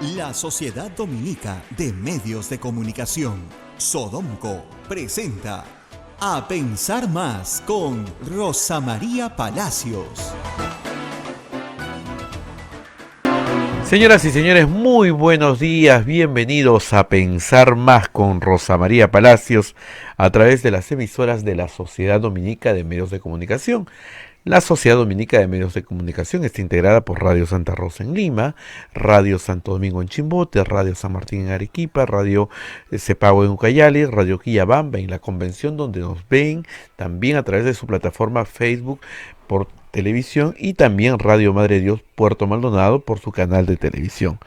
La Sociedad Dominica de Medios de Comunicación, Sodomco, presenta A Pensar Más con Rosa María Palacios. Señoras y señores, muy buenos días, bienvenidos a Pensar Más con Rosa María Palacios a través de las emisoras de la Sociedad Dominica de Medios de Comunicación. La Sociedad Dominica de Medios de Comunicación está integrada por Radio Santa Rosa en Lima, Radio Santo Domingo en Chimbote, Radio San Martín en Arequipa, Radio Cepago en Ucayali, Radio Quillabamba en la Convención, donde nos ven también a través de su plataforma Facebook por televisión, y también Radio Madre Dios Puerto Maldonado por su canal de televisión.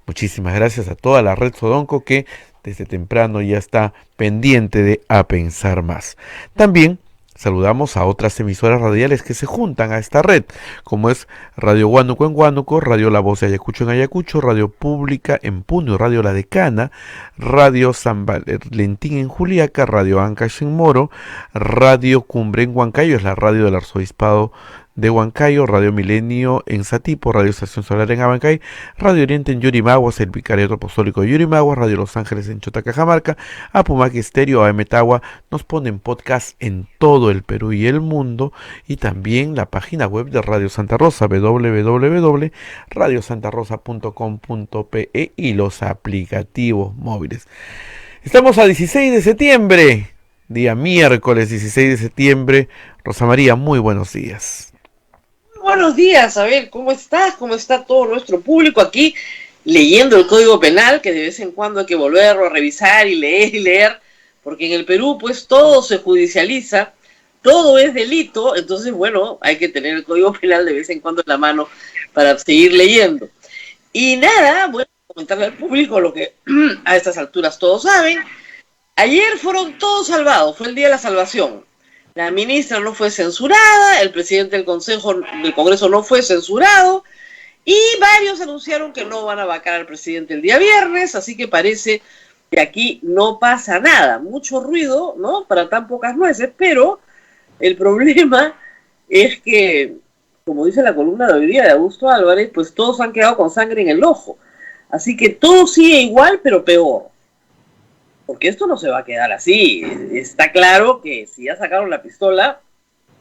Muchísimas gracias a toda la red Sodomco que desde temprano ya está pendiente de A Pensar Más. También saludamos a otras emisoras radiales que se juntan a esta red, como es Radio Huánuco en Huánuco, Radio La Voz de Ayacucho en Ayacucho, Radio Pública en Puno, Radio La Decana, Radio San Valentín en Juliaca, Radio Ancash en Moro, Radio Cumbre en Huancayo, es la radio del Arzobispado de Huancayo, Radio Milenio en Satipo, Radio Estación Solar en Abancay, Radio Oriente en Yurimaguas, el Vicariato Apostólico de Yurimaguas, Radio Los Ángeles en Chota, Cajamarca, Apumaque Estéreo, AM Tagua, nos ponen podcast en todo el Perú y el mundo, y también la página web de Radio Santa Rosa, www.radiosantarosa.com.pe, y los aplicativos móviles. Estamos a 16 de septiembre, día miércoles 16 de septiembre. Rosa María, muy buenos días. Buenos días, a ver, ¿cómo estás? ¿Cómo está todo nuestro público aquí leyendo el Código Penal, que de vez en cuando hay que volverlo a revisar y leer, porque en el Perú pues todo se judicializa, todo es delito, entonces bueno, hay que tener el Código Penal de vez en cuando en la mano para seguir leyendo. Y nada, voy a comentarle al público lo que a estas alturas todos saben. Ayer fueron todos salvados, fue el día de la salvación. La ministra no fue censurada, el presidente del Congreso no fue censurado, y varios anunciaron que no van a vacar al presidente el día viernes, así que parece que aquí no pasa nada. Mucho ruido, ¿no?, para tan pocas nueces, pero el problema es que, como dice la columna de hoy día de Augusto Álvarez, pues todos han quedado con sangre en el ojo. Así que todo sigue igual, pero peor. Porque esto no se va a quedar así. Está claro que si ya sacaron la pistola,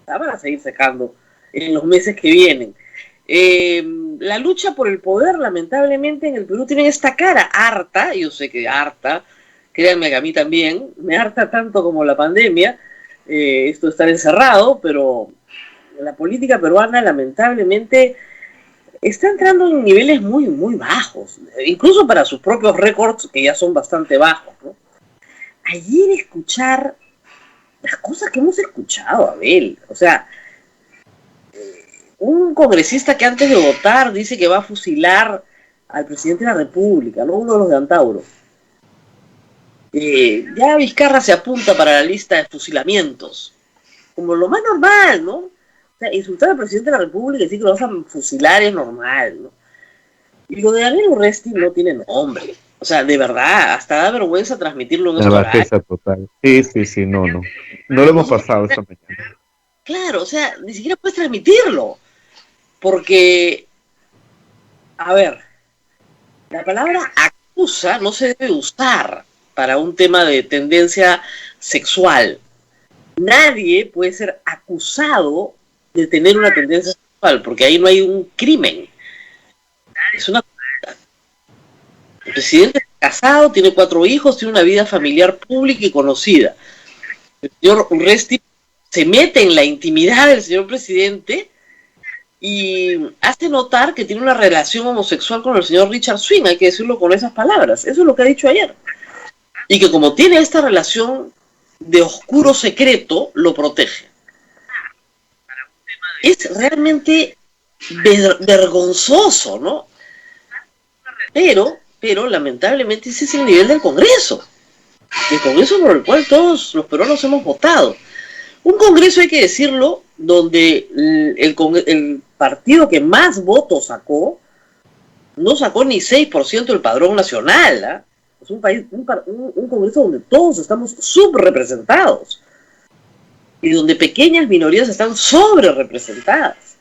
la van a seguir sacando en los meses que vienen. La lucha por el poder, lamentablemente, en el Perú tiene esta cara harta. Yo sé que harta, créanme que a mí también, me harta tanto como la pandemia, esto de estar encerrado, pero la política peruana, lamentablemente, está entrando en niveles muy, muy bajos, incluso para sus propios récords, que ya son bastante bajos, ¿no? Ayer escuchar las cosas que hemos escuchado, Abel, o sea, un congresista que antes de votar dice que va a fusilar al presidente de la República, ¿no?, uno de los de Antauro. Ya Vizcarra se apunta para la lista de fusilamientos, como lo más normal, ¿no? O sea, insultar al presidente de la República y decir que lo vas a fusilar es normal, ¿no? Y lo de Daniel Urresti no tiene nombre. O sea, de verdad, hasta da vergüenza transmitirlo en La bajeza total. Sí, no lo hemos pasado esta mañana. Claro, o sea, ni siquiera puedes transmitirlo. Porque, a ver, la palabra acusa no se debe usar para un tema de tendencia sexual. Nadie puede ser acusado de tener una tendencia sexual, porque ahí no hay un crimen. Es una... El presidente está casado, tiene 4 hijos, tiene una vida familiar pública y conocida. El señor Urresti se mete en la intimidad del señor presidente y hace notar que tiene una relación homosexual con el señor Richard Swing, hay que decirlo con esas palabras. Eso es lo que ha dicho ayer. Y que como tiene esta relación de oscuro secreto, lo protege. Es realmente vergonzoso, ¿no? Pero lamentablemente ese es el nivel del Congreso. El Congreso por el cual todos los peruanos hemos votado. Un Congreso, hay que decirlo, donde el partido que más votos sacó, no sacó ni 6% del padrón nacional, ¿eh? Es un Congreso donde todos estamos subrepresentados y donde pequeñas minorías están sobrerepresentadas.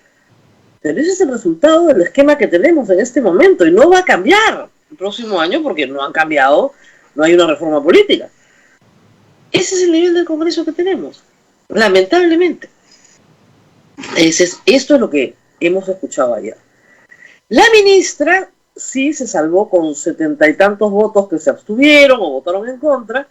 Pero ese es el resultado del esquema que tenemos en este momento y no va a cambiar. el próximo año porque no han cambiado, no hay una reforma política. Ese es el nivel del Congreso que tenemos, lamentablemente. Esto es lo que hemos escuchado ayer. La ministra sí se salvó con 70 y tantos votos que se abstuvieron o votaron en contra.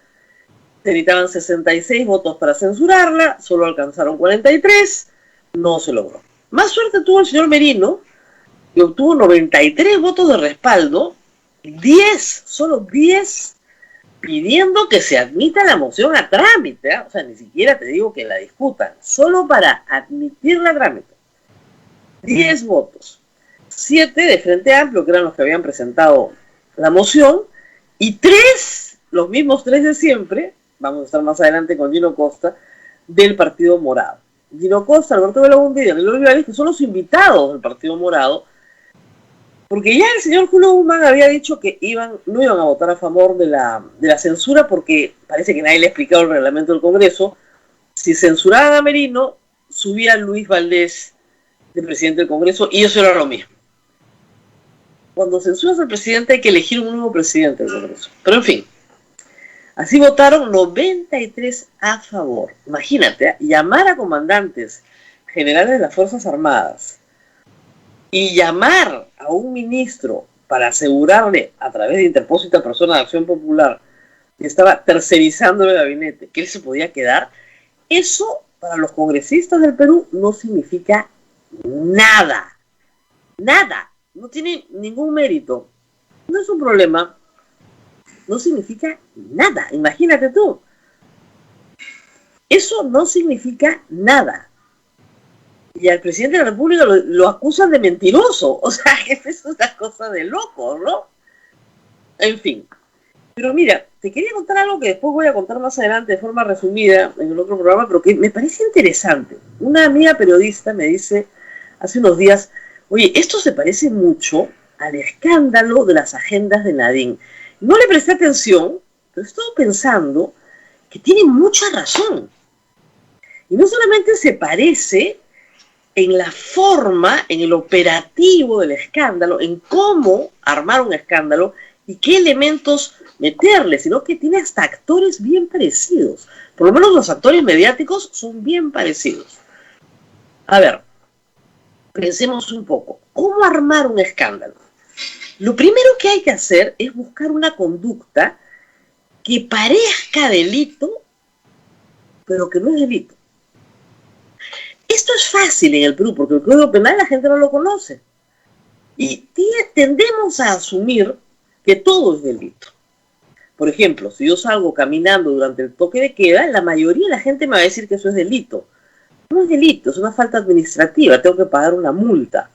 Se necesitaban 66 votos para censurarla, solo alcanzaron 43, no se logró. Más suerte tuvo el señor Merino, que obtuvo 93 votos de respaldo, 10, solo 10, pidiendo que se admita la moción a trámite, ¿eh? O sea, ni siquiera te digo que la discutan, solo para admitirla a trámite. 10 votos. 7 de Frente Amplio, que eran los que habían presentado la moción, y 3, los mismos 3 de siempre, vamos a estar más adelante con Gino Costa, del Partido Morado. Gino Costa, Alberto Belaúnde y Danilo Olivares, que son los invitados del Partido Morado, porque ya el señor Julio Guzmán había dicho que no iban a votar a favor de la censura, porque parece que nadie le ha explicado el reglamento del Congreso. Si censuraban a Merino, subía Luis Valdés de presidente del Congreso, y eso era lo mismo. Cuando censuras al presidente hay que elegir un nuevo presidente del Congreso. Pero en fin, así votaron 93 a favor. Imagínate, llamar a comandantes generales de las Fuerzas Armadas y llamar a un ministro para asegurarle a través de interpósita persona de Acción Popular que estaba tercerizando el gabinete, que él se podía quedar, eso para los congresistas del Perú no significa nada. Nada. No tiene ningún mérito. No es un problema. No significa nada. Imagínate tú. Eso no significa nada. Y al presidente de la República lo acusan de mentiroso. O sea, que es una cosa de loco, ¿no? En fin. Pero mira, te quería contar algo que después voy a contar más adelante de forma resumida en el otro programa, pero que me parece interesante. Una amiga periodista me dice hace unos días, oye, esto se parece mucho al escándalo de las agendas de Nadine. No le presté atención, pero estoy pensando que tiene mucha razón. Y no solamente se parece en la forma, en el operativo del escándalo, en cómo armar un escándalo y qué elementos meterle, sino que tiene hasta actores bien parecidos. Por lo menos los actores mediáticos son bien parecidos. A ver, pensemos un poco. ¿Cómo armar un escándalo? Lo primero que hay que hacer es buscar una conducta que parezca delito, pero que no es delito. Esto es fácil en el Perú, porque el Código Penal la gente no lo conoce. Y tendemos a asumir que todo es delito. Por ejemplo, si yo salgo caminando durante el toque de queda, la mayoría de la gente me va a decir que eso es delito. No es delito, es una falta administrativa, tengo que pagar una multa.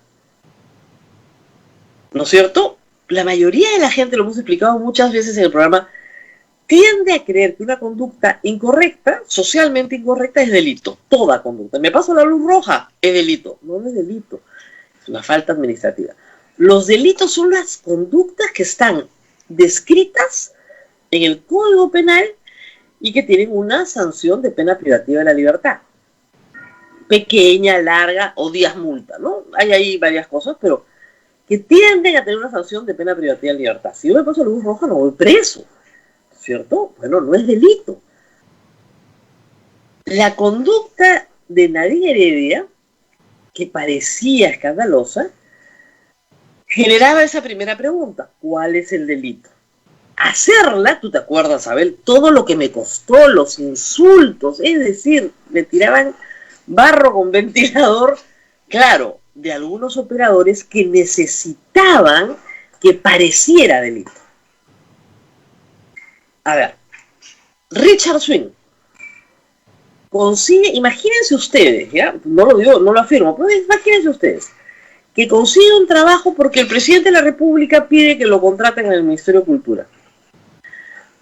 ¿No es cierto? La mayoría de la gente, lo hemos explicado muchas veces en el programa, tiende a creer que una conducta incorrecta, socialmente incorrecta, es delito. Toda conducta. Me paso la luz roja, es delito. No, no es delito. Es una falta administrativa. Los delitos son las conductas que están descritas en el Código Penal y que tienen una sanción de pena privativa de la libertad. Pequeña, larga o días multa, ¿no? Hay ahí varias cosas, pero que tienden a tener una sanción de pena privativa de libertad. Si yo me paso la luz roja, no voy preso, ¿cierto? Bueno, no es delito. La conducta de Nadine Heredia, que parecía escandalosa, generaba esa primera pregunta: ¿cuál es el delito? Hacerla, tú te acuerdas, Abel, todo lo que me costó, los insultos, es decir, me tiraban barro con ventilador, claro, de algunos operadores que necesitaban que pareciera delito. A ver, Richard Swing consigue, imagínense ustedes, ¿ya? No lo digo, no lo afirmo, pero imagínense ustedes, que consigue un trabajo porque el presidente de la República pide que lo contraten en el Ministerio de Cultura.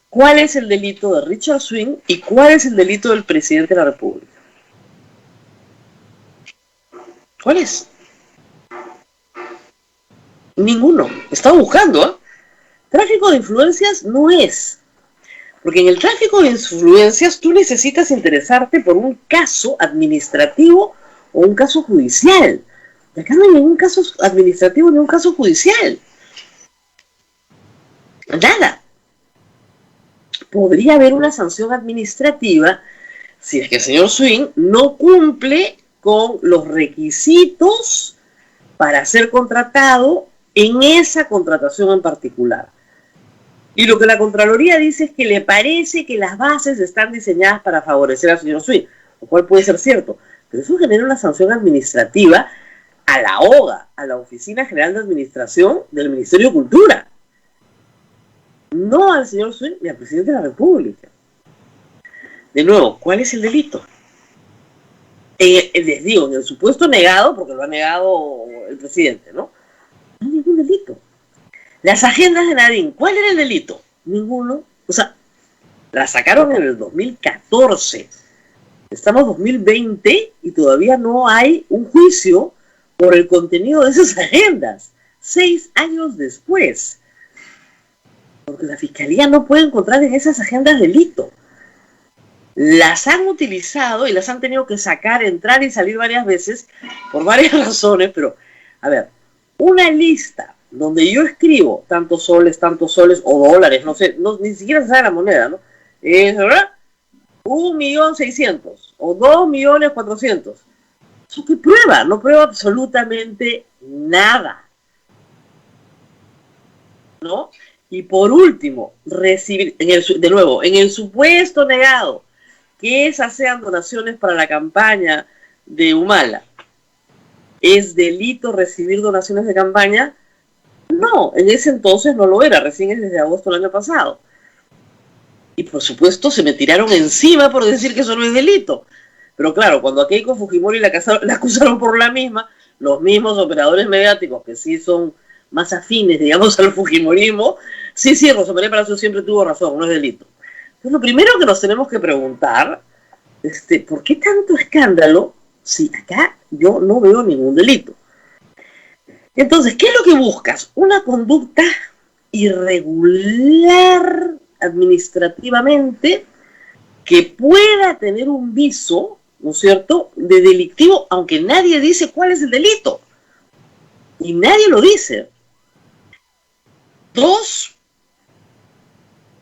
¿Cuál es el delito de Richard Swing y cuál es el delito del presidente de la República? ¿Cuál es? Ninguno. Estaba buscando, ¿eh? Tráfico de influencias no es. Porque en el tráfico de influencias tú necesitas interesarte por un caso administrativo o un caso judicial. Y acá no hay ningún caso administrativo ni un caso judicial. Nada. Podría haber una sanción administrativa si es que el señor Swing no cumple con los requisitos para ser contratado en esa contratación en particular. Y lo que la Contraloría dice es que le parece que las bases están diseñadas para favorecer al señor Swing, lo cual puede ser cierto, pero eso genera una sanción administrativa a la OGA, a la Oficina General de Administración del Ministerio de Cultura, no al señor Swing ni al presidente de la República. De nuevo, ¿cuál es el delito? Les digo, en el supuesto negado, porque lo ha negado el presidente, ¿no? No hay ningún delito. Las agendas de Nadine, ¿cuál era el delito? Ninguno. O sea, las sacaron en el 2014. Estamos en 2020 y todavía no hay un juicio por el contenido de esas agendas. 6 años después. Porque la Fiscalía no puede encontrar en esas agendas delito. Las han utilizado y las han tenido que sacar, entrar y salir varias veces por varias razones, pero, a ver, una lista donde yo escribo tantos soles o dólares, no sé, ni siquiera se sabe la moneda, ¿no? ¿Verdad? 1.600.000 o 2.400.000. ¿Eso qué prueba? No prueba absolutamente nada, ¿no? Y por último, recibir, de nuevo, en el supuesto negado, que esas sean donaciones para la campaña de Humala, ¿es delito recibir donaciones de campaña? No, en ese entonces no lo era, recién es desde agosto del año pasado. Y por supuesto se me tiraron encima por decir que eso no es delito. Pero claro, cuando a Keiko Fujimori la acusaron por la misma, los mismos operadores mediáticos que sí son más afines, digamos, al fujimorismo, sí, Rosa María Palacio siempre tuvo razón, no es delito. Entonces lo primero que nos tenemos que preguntar, ¿por qué tanto escándalo si acá yo no veo ningún delito? Entonces, ¿qué es lo que buscas? Una conducta irregular administrativamente que pueda tener un viso, ¿no es cierto?, de delictivo, aunque nadie dice cuál es el delito. Y nadie lo dice. 2,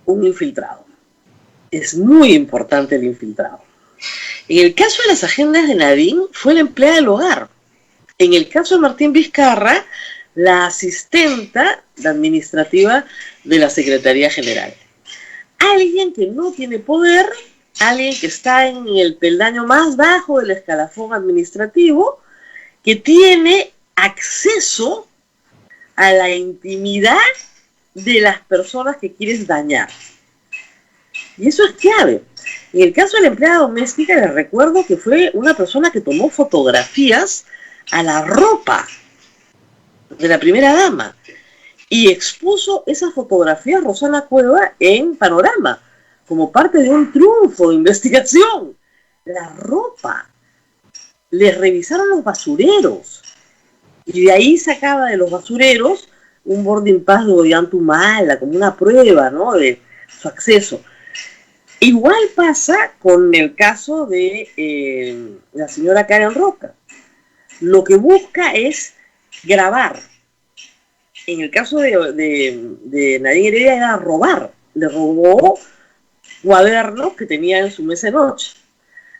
un infiltrado. Es muy importante el infiltrado. En el caso de las agendas de Nadine, fue la empleada del hogar. En el caso de Martín Vizcarra, la asistenta administrativa de la Secretaría General. Alguien que no tiene poder, alguien que está en el peldaño más bajo del escalafón administrativo, que tiene acceso a la intimidad de las personas que quieres dañar. Y eso es clave. En el caso de la empleada doméstica, les recuerdo que fue una persona que tomó fotografías a la ropa de la primera dama y expuso esas fotografías Rosana Cueva en Panorama como parte de un triunfo de investigación. La ropa. Les revisaron los basureros y de ahí sacaba de los basureros un boarding pass de Ollanta-Humala como una prueba, ¿no?, de su acceso. Igual pasa con el caso de la señora Karen Roca. Lo que busca es grabar. En el caso de Nadine Heredia era robar. Le robó cuadernos que tenía en su mesa de noche.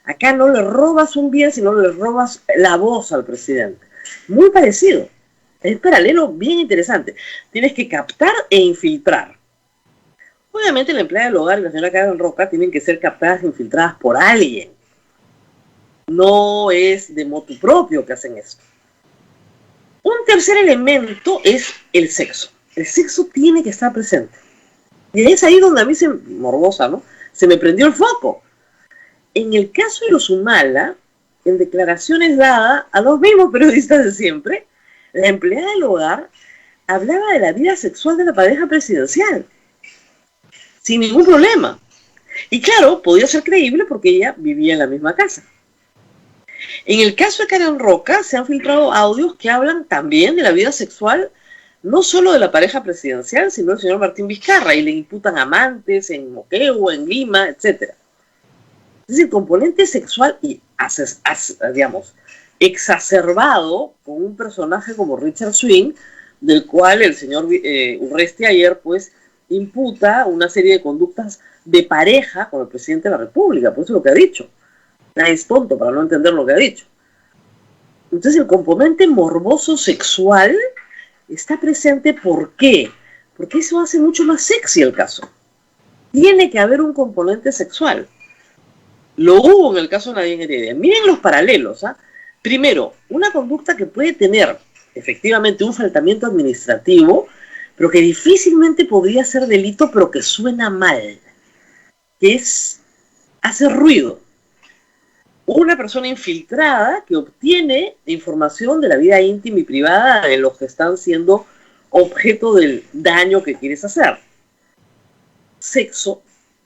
Acá no le robas un bien, sino le robas la voz al presidente. Muy parecido. Es paralelo bien interesante. Tienes que captar e infiltrar. Obviamente la empleada del hogar y la señora Karen Roca tienen que ser captadas e infiltradas por alguien. No es de motu propio que hacen esto. Un tercer elemento es el sexo. El sexo tiene que estar presente. Y es ahí donde a mí morbosa, ¿no?, se me prendió el foco. En el caso de los Humala, en declaraciones dadas a los mismos periodistas de siempre, la empleada del hogar hablaba de la vida sexual de la pareja presidencial, sin ningún problema. Y claro, podía ser creíble porque ella vivía en la misma casa. En el caso de Karen Roca, se han filtrado audios que hablan también de la vida sexual, no solo de la pareja presidencial, sino del señor Martín Vizcarra, y le imputan amantes en Moquegua, en Lima, etc. Es decir, componente sexual y, digamos, exacerbado con un personaje como Richard Swing, del cual el señor Urresti ayer, pues, imputa una serie de conductas de pareja con el presidente de la República, por eso es lo que ha dicho. Nadie es tonto para no entender lo que ha dicho. Entonces el componente morboso sexual está presente. ¿Por qué? Porque eso hace mucho más sexy el caso. Tiene que haber un componente sexual. Lo hubo en el caso de Nadine Heredia. Miren los paralelos, ¿ah? Primero, una conducta que puede tener efectivamente un faltamiento administrativo, pero que difícilmente podría ser delito, pero que suena mal, que es hacer ruido. Una persona infiltrada que obtiene información de la vida íntima y privada de los que están siendo objeto del daño que quieres hacer. Sexo,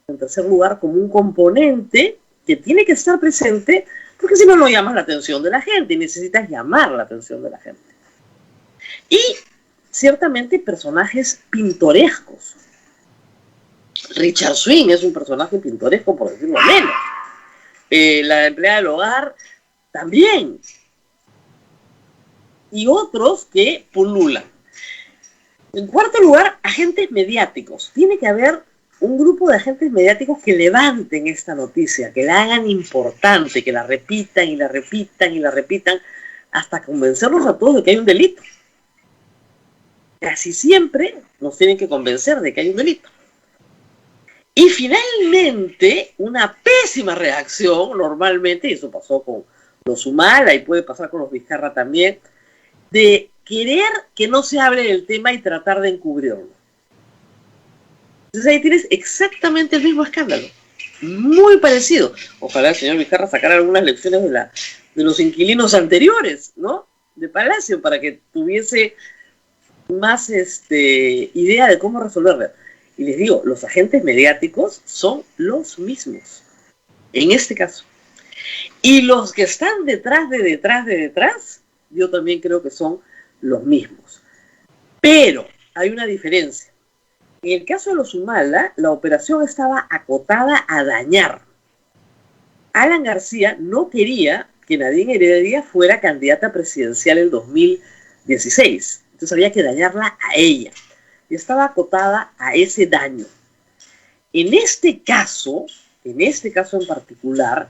en tercer lugar, como un componente que tiene que estar presente, porque si no, no llamas la atención de la gente y necesitas llamar la atención de la gente. Y ciertamente personajes pintorescos. Richard Swing es un personaje pintoresco, por decirlo menos. La empleada del hogar también. Y otros que pululan. En cuarto lugar, agentes mediáticos. Tiene que haber un grupo de agentes mediáticos que levanten esta noticia, que la hagan importante, que la repitan y la repitan y la repitan hasta convencernos a todos de que hay un delito. Casi siempre nos tienen que convencer de que hay un delito. Y finalmente, una pésima reacción, normalmente, y eso pasó con los Humala y puede pasar con los Vizcarra también, de querer que no se hable del tema y tratar de encubrirlo. Entonces ahí tienes exactamente el mismo escándalo, muy parecido. Ojalá el señor Vizcarra sacara algunas lecciones de los inquilinos anteriores, ¿no? De Palacio, para que tuviese más idea de cómo resolverlo. Y les digo, los agentes mediáticos son los mismos, en este caso. Y los que están detrás, yo también creo que son los mismos. Pero hay una diferencia. En el caso de los Humala, la operación estaba acotada a dañar. Alan García no quería que Nadine Heredia fuera candidata presidencial en 2016. Entonces había que dañarla a ella. Y estaba acotada a ese daño. En este caso en particular,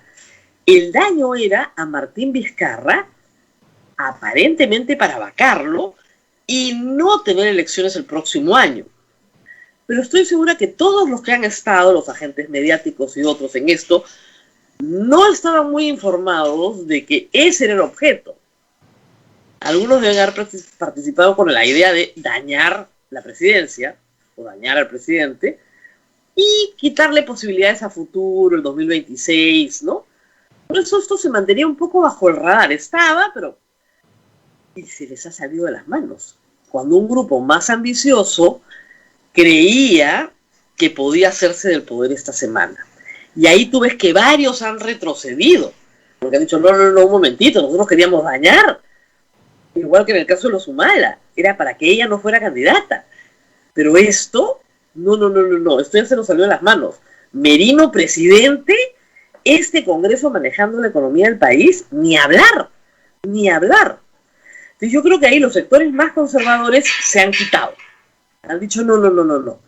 el daño era a Martín Vizcarra, aparentemente para vacarlo, y no tener elecciones el próximo año. Pero estoy segura que todos los que han estado, los agentes mediáticos y otros en esto, no estaban muy informados de que ese era el objeto. Algunos deben haber participado con la idea de dañar la presidencia, o dañar al presidente, y quitarle posibilidades a futuro, el 2026, ¿no? Por eso esto se mantenía un poco bajo el radar. Estaba, pero y se les ha salido de las manos. Cuando un grupo más ambicioso creía que podía hacerse del poder esta semana. Y ahí tú ves que varios han retrocedido. Porque han dicho, no, un momentito, nosotros queríamos dañar. Igual que en el caso de los Humala. Era para que ella no fuera candidata. Pero esto, no. Esto ya se nos salió de las manos. Merino presidente, este Congreso manejando la economía del país, ni hablar. Entonces yo creo que ahí los sectores más conservadores se han quitado. Han dicho, no.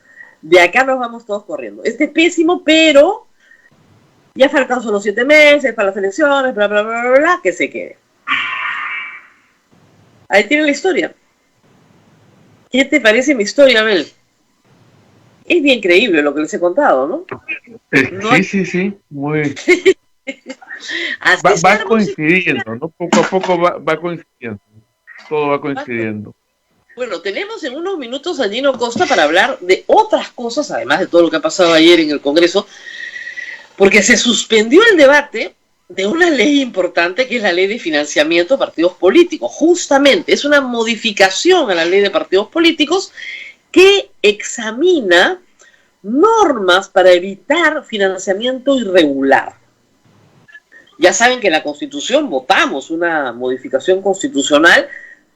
De acá nos vamos todos corriendo. Este es pésimo, pero ya faltan solo 7 meses para las elecciones, bla, que se quede. Ahí tiene la historia. ¿Qué te parece mi historia, Abel? Es bien creíble lo que les he contado, ¿no? Sí, muy... va coincidiendo, ¿no? Poco a poco va coincidiendo. Todo va coincidiendo. Bueno, tenemos en unos minutos a Gino Costa para hablar de otras cosas, además de todo lo que ha pasado ayer en el Congreso, porque se suspendió el debate de una ley importante que es la ley de financiamiento de partidos políticos. Justamente, es una modificación a la ley de partidos políticos que examina normas para evitar financiamiento irregular. Ya saben que en la Constitución votamos una modificación constitucional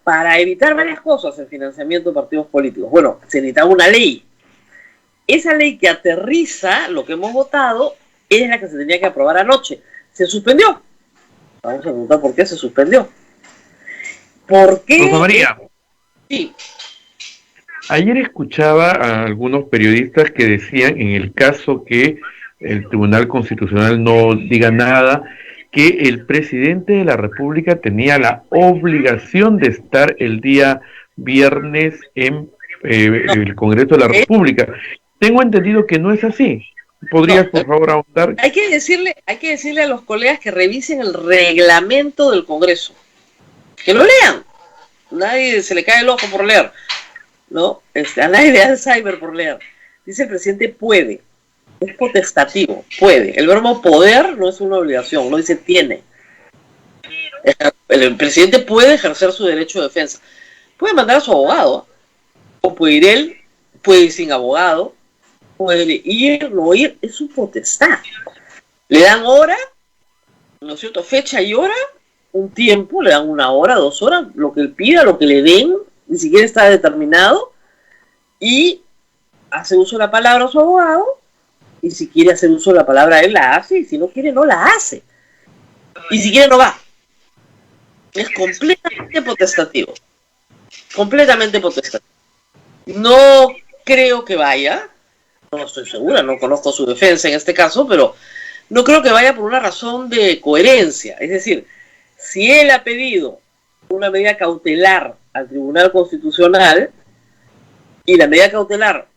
para evitar varias cosas en financiamiento de partidos políticos. Bueno, se necesitaba una ley. Esa ley que aterriza lo que hemos votado es la que se tenía que aprobar anoche. Se suspendió. Vamos a preguntar por qué se suspendió. ¿Por qué? Rosa María. Sí. Ayer escuchaba a algunos periodistas que decían, en el caso que el Tribunal Constitucional no diga nada, que el presidente de la República tenía la obligación de estar el día viernes en el Congreso de la República. Tengo entendido que no es así. ¿Podrías, por favor, ahondar? Hay que decirle a los colegas que revisen el reglamento del Congreso. Que lo lean. Nadie se le cae el ojo por leer, ¿no? A nadie le da Alzheimer por leer. Dice el presidente puede. Es potestativo, puede. El verbo poder no es una obligación, no dice tiene. El presidente puede ejercer su derecho de defensa. Puede mandar a su abogado, o puede ir él, puede ir sin abogado, puede ir, no ir, es su potestad. Le dan hora, ¿no es cierto? Fecha y hora, un tiempo, le dan 1 hora, 2 horas, lo que él pida, lo que le den, ni siquiera está determinado, y hace uso de la palabra a su abogado, y si quiere hacer uso de la palabra él la hace, y si no quiere no la hace. Y si quiere no va. Es completamente potestativo. Completamente potestativo. No creo que vaya, no estoy segura, no conozco su defensa en este caso, pero no creo que vaya por una razón de coherencia. Es decir, si él ha pedido una medida cautelar al Tribunal Constitucional y la medida cautelar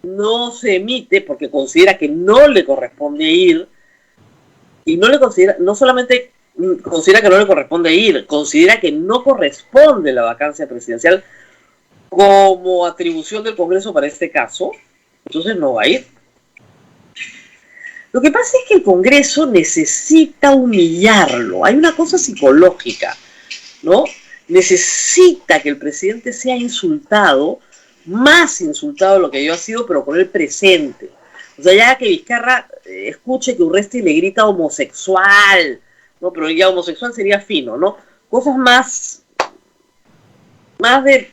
no se emite porque considera que no le corresponde ir, y no solamente considera que no le corresponde ir, considera que no corresponde la vacancia presidencial como atribución del Congreso para este caso, entonces no va a ir. Lo que pasa es que el Congreso necesita humillarlo, hay una cosa psicológica, ¿no? Necesita que el presidente sea insultado, más insultado de lo que yo ha sido, pero con el presente. O sea, ya que Vizcarra escuche que Urresti le grita homosexual, ¿no? Pero ya homosexual sería fino, ¿no? Cosas más de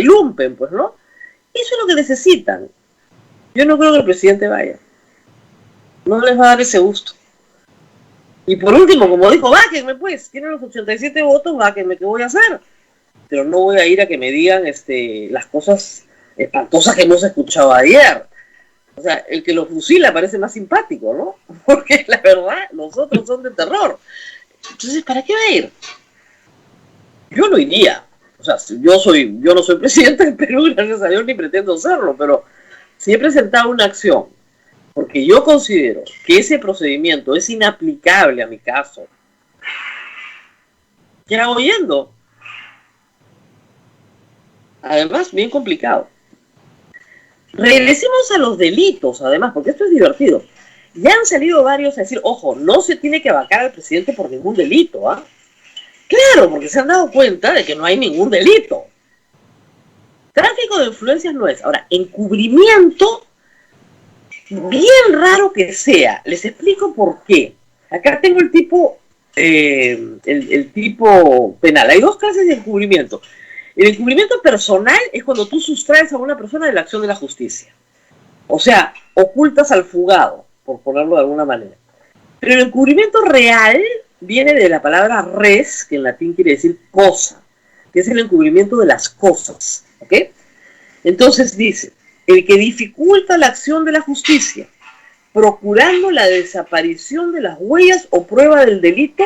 lumpen, pues, ¿no? Eso es lo que necesitan. Yo no creo que el presidente vaya. No les va a dar ese gusto. Y por último, como dijo, váquenme pues, tienen los 87 votos, váquenme, ¿qué voy a hacer? Pero no voy a ir a que me digan las cosas espantosas que hemos escuchado ayer. O sea, el que lo fusila parece más simpático, ¿no? Porque la verdad, los otros son de terror. Entonces, ¿para qué va a ir? Yo no iría. O sea, yo no soy presidente del Perú, gracias a Dios, ni pretendo serlo, pero si he presentado una acción porque yo considero que ese procedimiento es inaplicable a mi caso, ¿qué hago yendo? Además, bien complicado. Regresemos a los delitos, además, porque esto es divertido. Ya han salido varios a decir, ojo, no se tiene que vacar al presidente por ningún delito, ¿ah? Claro, porque se han dado cuenta de que no hay ningún delito. Tráfico de influencias no es. Ahora, encubrimiento, bien raro que sea. Les explico por qué. Acá tengo el tipo penal. Hay 2 clases de encubrimiento. El encubrimiento personal es cuando tú sustraes a una persona de la acción de la justicia. O sea, ocultas al fugado, por ponerlo de alguna manera. Pero el encubrimiento real viene de la palabra res, que en latín quiere decir cosa, que es el encubrimiento de las cosas. ¿Ok? Entonces dice, el que dificulta la acción de la justicia, procurando la desaparición de las huellas o prueba del delito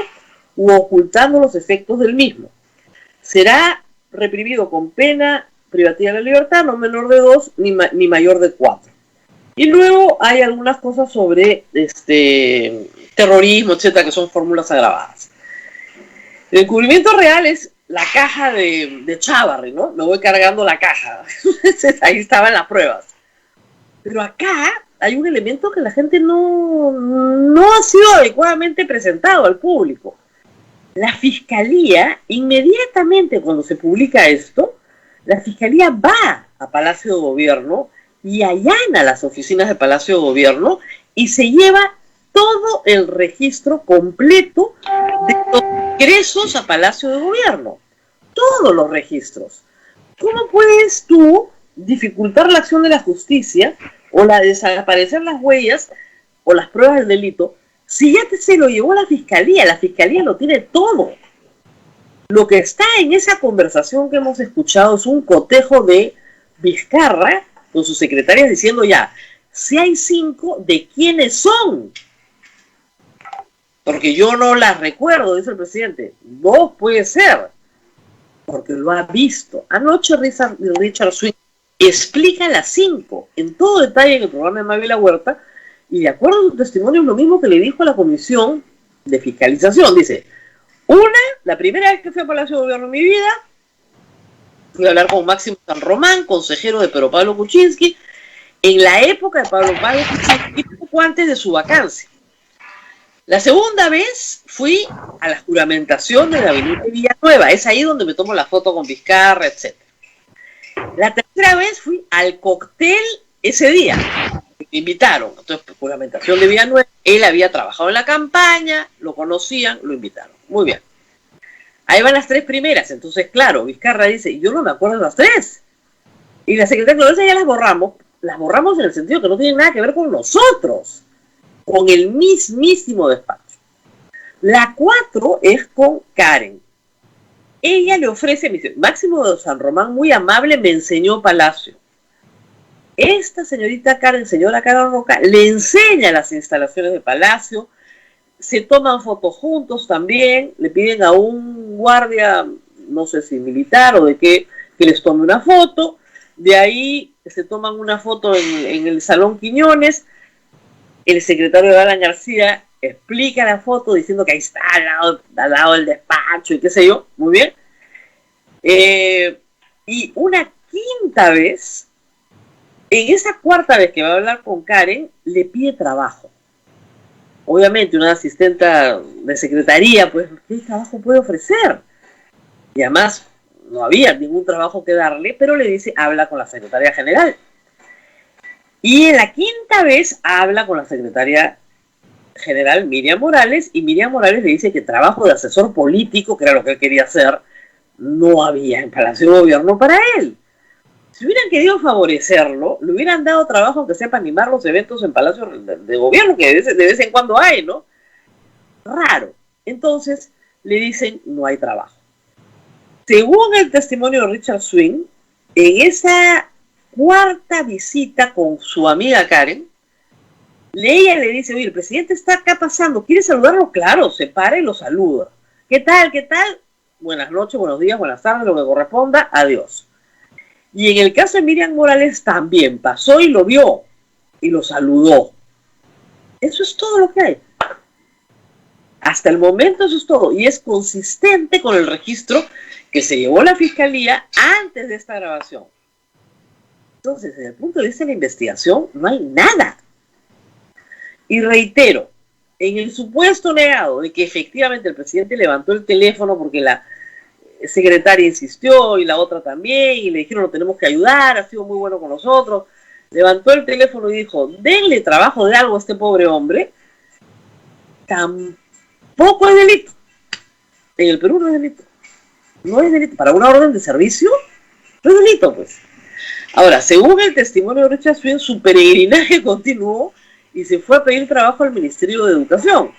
u ocultando los efectos del mismo, será reprimido con pena privativa de la libertad, no menor de 2 ni mayor de 4. Y luego hay algunas cosas sobre terrorismo, etcétera, que son fórmulas agravadas. El encubrimiento real es la caja de Chávarri, ¿no? Me voy cargando la caja. Ahí estaban las pruebas. Pero acá hay un elemento que la gente no ha sido adecuadamente presentado al público. La Fiscalía, inmediatamente cuando se publica esto, la Fiscalía va a Palacio de Gobierno y allana las oficinas de Palacio de Gobierno y se lleva todo el registro completo de los ingresos a Palacio de Gobierno. Todos los registros. ¿Cómo puedes tú dificultar la acción de la justicia o desaparecer las huellas o las pruebas del delito si ya se lo llevó la Fiscalía lo tiene todo? Lo que está en esa conversación que hemos escuchado es un cotejo de Vizcarra con sus secretarias diciendo ya, si hay 5, ¿de quiénes son? Porque yo no las recuerdo, dice el presidente. 2 puede ser, porque lo ha visto. Anoche Richard Swing explica las 5 en todo detalle en el programa de Mávila Huerta, y de acuerdo a su testimonio es lo mismo que le dijo a la Comisión de Fiscalización. Dice, la primera vez que fui a Palacio de Gobierno en mi vida, fui a hablar con Máximo San Román, consejero de Pedro Pablo Kuczynski, en la época de Pablo Kuczynski, poco antes de su vacancia. La segunda vez fui a la juramentación de Gabinete Villanueva, es ahí donde me tomo la foto con Vizcarra, etc. La tercera vez fui al cóctel ese día, me invitaron, entonces juramentación de Villanueva, él había trabajado en la campaña, lo conocían, lo invitaron, muy bien. Ahí van las 3 primeras, entonces claro, Vizcarra dice, yo no me acuerdo de las 3. Y la secretaria Gloria ya las borramos en el sentido que no tienen nada que ver con nosotros, con el mismísimo despacho. La 4 es con Karen. Ella le ofrece, me dice, Máximo de San Román, muy amable, me enseñó Palacio. Esta señorita Karen, señora Karen Roca, le enseña las instalaciones de Palacio, se toman fotos juntos también, le piden a un guardia, no sé si militar o de qué, que les tome una foto, de ahí se toman una foto en el Salón Quiñones, el secretario de Alan García explica la foto diciendo que ahí está al lado del despacho y qué sé yo, muy bien. Y una quinta vez, en esa cuarta vez que va a hablar con Karen, le pide trabajo. Obviamente una asistenta de secretaría, pues, ¿qué trabajo puede ofrecer? Y además no había ningún trabajo que darle, pero le dice, habla con la secretaria general. Y en la quinta vez habla con la secretaria general Miriam Morales, y Miriam Morales le dice que trabajo de asesor político, que era lo que él quería hacer, no había en Palacio de Gobierno para él. Si hubieran querido favorecerlo, le hubieran dado trabajo aunque sea para animar los eventos en Palacio de Gobierno, que de vez en cuando hay, ¿no? Raro. Entonces le dicen, no hay trabajo. Según el testimonio de Richard Swing, en esa cuarta visita con su amiga Karen, ella le dice, oye, el presidente está acá pasando, ¿quiere saludarlo? Claro, se para y lo saluda. ¿Qué tal? ¿Qué tal? Buenas noches, buenos días, buenas tardes, lo que corresponda, adiós. Y en el caso de Miriam Morales también pasó y lo vio y lo saludó. Eso es todo lo que hay. Hasta el momento eso es todo, y es consistente con el registro que se llevó la Fiscalía antes de esta grabación. Entonces, desde el punto de vista de la investigación, no hay nada. Y reitero, en el supuesto negado de que efectivamente el presidente levantó el teléfono porque la secretaria insistió y la otra también, y le dijeron, lo tenemos que ayudar, ha sido muy bueno con nosotros, levantó el teléfono y dijo, denle trabajo de algo a este pobre hombre, tampoco es delito. En el Perú no es delito. No es delito. Para una orden de servicio, no es delito, pues. Ahora, según el testimonio de Richard Swing, su peregrinaje continuó y se fue a pedir trabajo al Ministerio de Educación.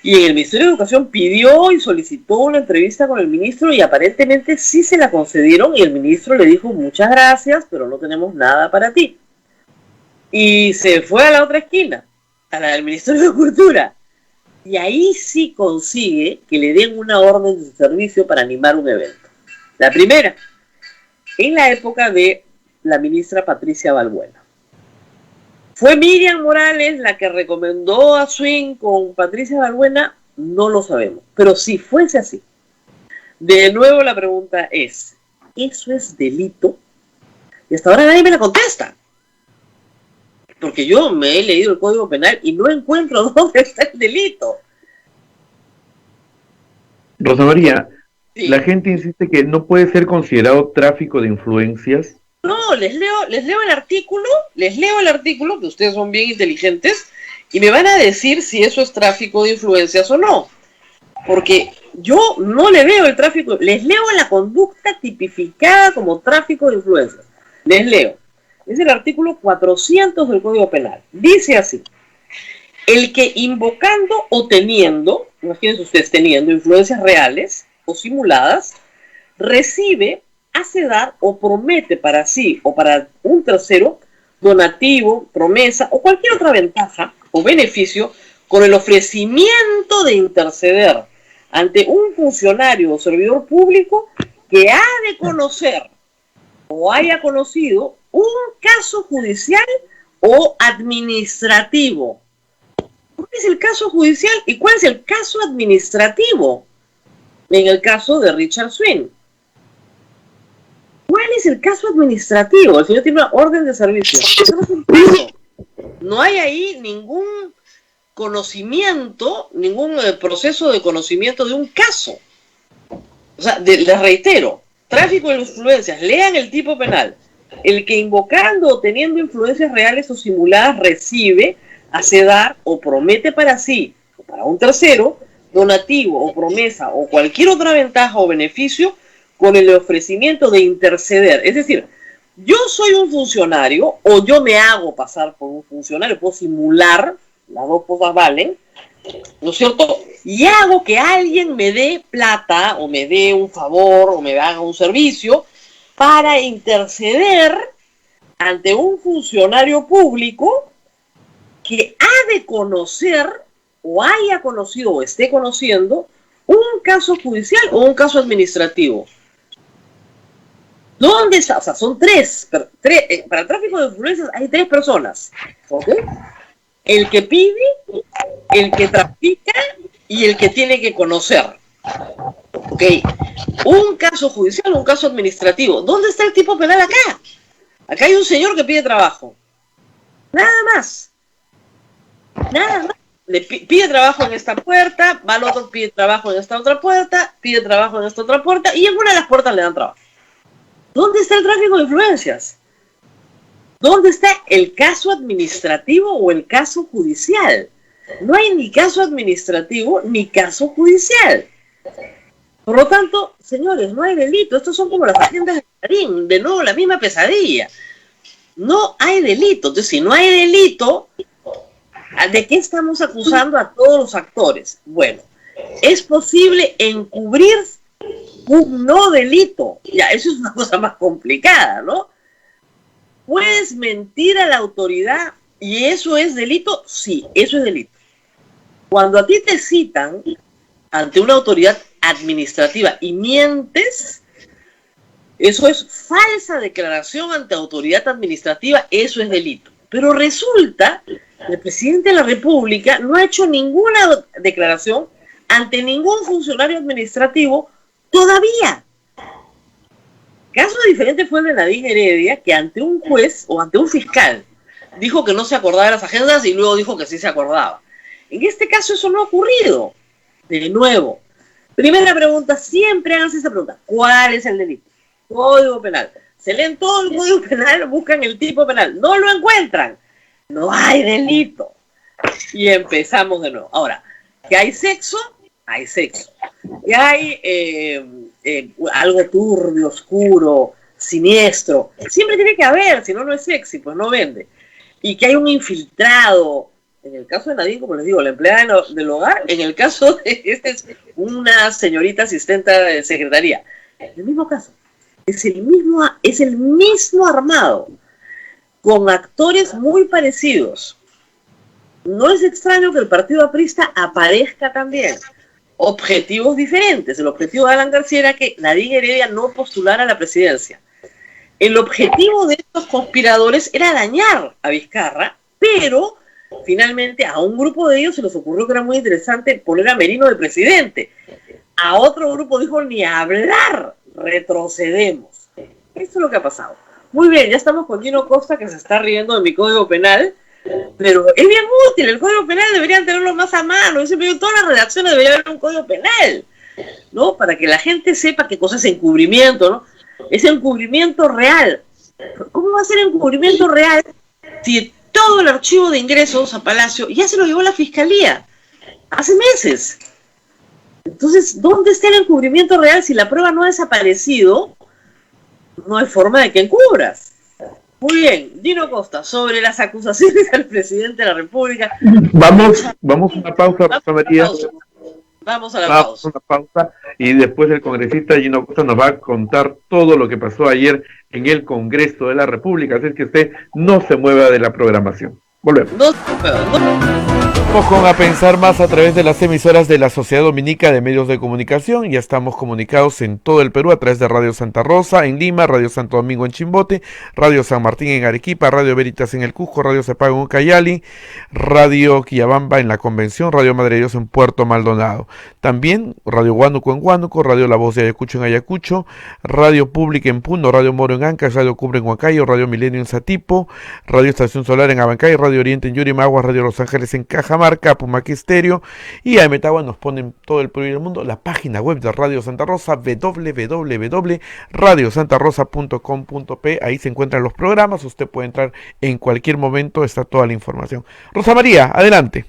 Y en el Ministerio de Educación pidió y solicitó una entrevista con el ministro, y aparentemente sí se la concedieron, y el ministro le dijo, muchas gracias, pero no tenemos nada para ti. Y se fue a la otra esquina, a la del Ministerio de Cultura. Y ahí sí consigue que le den una orden de servicio para animar un evento. La primera, en la época de la ministra Patricia Balbuena. ¿Fue Miriam Morales la que recomendó a Swing con Patricia Balbuena? No lo sabemos. Pero si fuese así, de nuevo la pregunta es, ¿eso es delito? Y hasta ahora nadie me la contesta. Porque yo me he leído el Código Penal y no encuentro dónde está el delito. Rosa María, Sí. la gente insiste que no puede ser considerado tráfico de influencias. No, les leo el artículo, que ustedes son bien inteligentes, y me van a decir si eso es tráfico de influencias o no. Porque yo no le veo el tráfico, les leo la conducta tipificada como tráfico de influencias. Les leo. Es el artículo 400 del Código Penal. Dice así: el que invocando o teniendo, imagínense ustedes teniendo influencias reales o simuladas, recibe, hace dar o promete para sí o para un tercero donativo, promesa o cualquier otra ventaja o beneficio con el ofrecimiento de interceder ante un funcionario o servidor público que ha de conocer o haya conocido un caso judicial o administrativo. ¿Cuál es el caso judicial y cuál es el caso administrativo? En el caso de Richard Swing. ¿Cuál es el caso administrativo? El señor tiene una orden de servicio. No hay ahí ningún conocimiento, ningún proceso de conocimiento de un caso. O sea, les reitero, tráfico de influencias, lean el tipo penal. El que invocando o teniendo influencias reales o simuladas recibe, hace dar o promete para sí o para un tercero, donativo o promesa o cualquier otra ventaja o beneficio con el ofrecimiento de interceder. Es decir, yo soy un funcionario o yo me hago pasar por un funcionario, puedo simular, las dos cosas valen, ¿no es cierto? Y hago que alguien me dé plata o me dé un favor o me haga un servicio para interceder ante un funcionario público que ha de conocer o haya conocido o esté conociendo un caso judicial o un caso administrativo. ¿Dónde está? O sea, son tres. Para el tráfico de influencias hay tres personas. ¿Ok? El que pide, el que trafica y el que tiene que conocer. ¿Ok? Un caso judicial, un caso administrativo. ¿Dónde está el tipo penal acá? Acá hay un señor que pide trabajo. Nada más. Nada más. Le pide trabajo en esta puerta, va al otro, pide trabajo en esta otra puerta, pide trabajo en esta otra puerta, y en una de las puertas le dan trabajo. ¿Dónde está el tráfico de influencias? ¿Dónde está el caso administrativo o el caso judicial? No hay ni caso administrativo ni caso judicial. Por lo tanto, señores, no hay delito. Estos son como las agendas de Marín, de nuevo la misma pesadilla. No hay delito. Entonces, si no hay delito, ¿de qué estamos acusando a todos los actores? Bueno, es posible encubrir un no delito. Ya, eso es una cosa más complicada, ¿no? ¿Puedes mentir a la autoridad y eso es delito? Sí, eso es delito. Cuando a ti te citan ante una autoridad administrativa y mientes, eso es falsa declaración ante autoridad administrativa, eso es delito. Pero resulta que el presidente de la República no ha hecho ninguna declaración ante ningún funcionario administrativo todavía. Caso diferente fue el de Nadine Heredia, que ante un juez o ante un fiscal dijo que no se acordaba de las agendas y luego dijo que sí se acordaba. En este caso eso no ha ocurrido. De nuevo, primera pregunta, siempre háganse esa pregunta. ¿Cuál es el delito? Código penal. Se leen todo el código penal, buscan el tipo penal. No lo encuentran. No hay delito. Y empezamos de nuevo. Ahora, ¿que hay sexo? Hay sexo. ¿Que hay algo turbio, oscuro, siniestro? Siempre tiene que haber, si no, no es sexy, pues no vende. Y que hay un infiltrado. En el caso de Nadine, como les digo, la empleada del hogar. En el caso de es una señorita asistenta de secretaría. En el mismo caso. Es el mismo armado, con actores muy parecidos. No es extraño que el partido aprista aparezca también. Objetivos diferentes. El objetivo de Alan García era que Nadine Heredia no postulara a la presidencia. El objetivo de estos conspiradores era dañar a Vizcarra, pero finalmente a un grupo de ellos se les ocurrió que era muy interesante poner a Merino de presidente. A otro grupo dijo, ni hablar, retrocedemos. Esto es lo que ha pasado. Muy bien, ya estamos con Gino Costa, que se está riendo de mi código penal, pero es bien útil. El código penal deberían tenerlo más a mano. Yo siempre digo, en todas las redacciones debería haber un código penal, ¿no? Para que la gente sepa qué cosa es encubrimiento, ¿no? Es encubrimiento real. ¿Cómo va a ser encubrimiento real si todo el archivo de ingresos a Palacio ya se lo llevó la Fiscalía hace meses? Entonces, ¿dónde está el encubrimiento real? Si la prueba no ha desaparecido, no hay forma de que encubras. Muy bien, Gino Costa, sobre las acusaciones al presidente de la República. Vamos a una pausa, Rosa María. Vamos a la Vamos a pausa. una pausa y después el congresista Gino Costa nos va a contar todo lo que pasó ayer en el Congreso de la República, así es que usted no se mueva de la programación. Volvemos. No, no. Vamos con A Pensar Más a través de las emisoras de la Sociedad Dominica de Medios de Comunicación. Ya estamos comunicados en todo el Perú a través de Radio Santa Rosa en Lima, Radio Santo Domingo en Chimbote, Radio San Martín en Arequipa, Radio Veritas en el Cusco, Radio Cepago en Ucayali, Radio Quillabamba en la Convención, Radio Madre Dios en Puerto Maldonado. También Radio Huánuco en Huánuco, Radio La Voz de Ayacucho en Ayacucho, Radio Pública en Puno, Radio Moro en Ancash, Radio Cubre en Huancayo, Radio Milenio en Satipo, Radio Estación Solar en Abancay, Radio Oriente en Yurimaguas, Radio Los Ángeles en Cajamarca, Pumaquí Estéreo y a Metagua nos ponen todo el Perú y el mundo la página web de Radio Santa Rosa, www.radiosantarosa.com.p. Ahí se encuentran los programas, usted puede entrar en cualquier momento, está toda la información. Rosa María, adelante.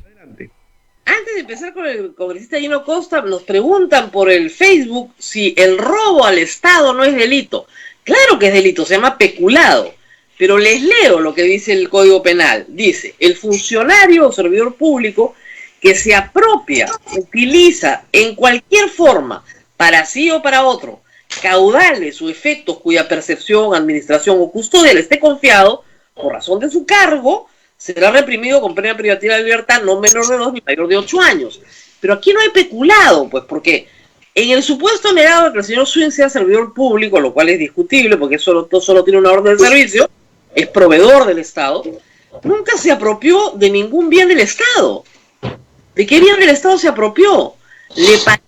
Antes de empezar con el congresista Gino Costa, nos preguntan por el Facebook si el robo al Estado no es delito. Claro que es delito, se llama peculado. Pero les leo lo que dice el Código Penal. Dice, el funcionario o servidor público que se apropia, utiliza en cualquier forma, para sí o para otro, caudales o efectos cuya percepción, administración o custodia le esté confiado, por razón de su cargo, será reprimido con pena privativa de libertad no menor de 2 ni mayor de 8 años. Pero aquí no hay peculado, pues, porque en el supuesto negado de que el señor Swing sea servidor público, lo cual es discutible porque solo tiene una orden de servicio, es proveedor del Estado, nunca se apropió de ningún bien del Estado. ¿De qué bien del Estado se apropió? Le pagó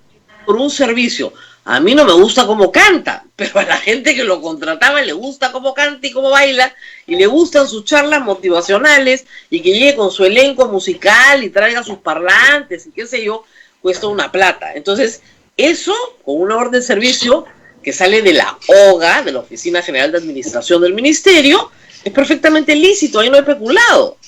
por un servicio. A mí no me gusta cómo canta, pero a la gente que lo contrataba le gusta cómo canta y cómo baila, y le gustan sus charlas motivacionales, y que llegue con su elenco musical y traiga sus parlantes y qué sé yo, cuesta una plata. Entonces, eso, con una orden de servicio que sale de la OGA, de la Oficina General de Administración del Ministerio, es perfectamente lícito, ahí no hay peculado.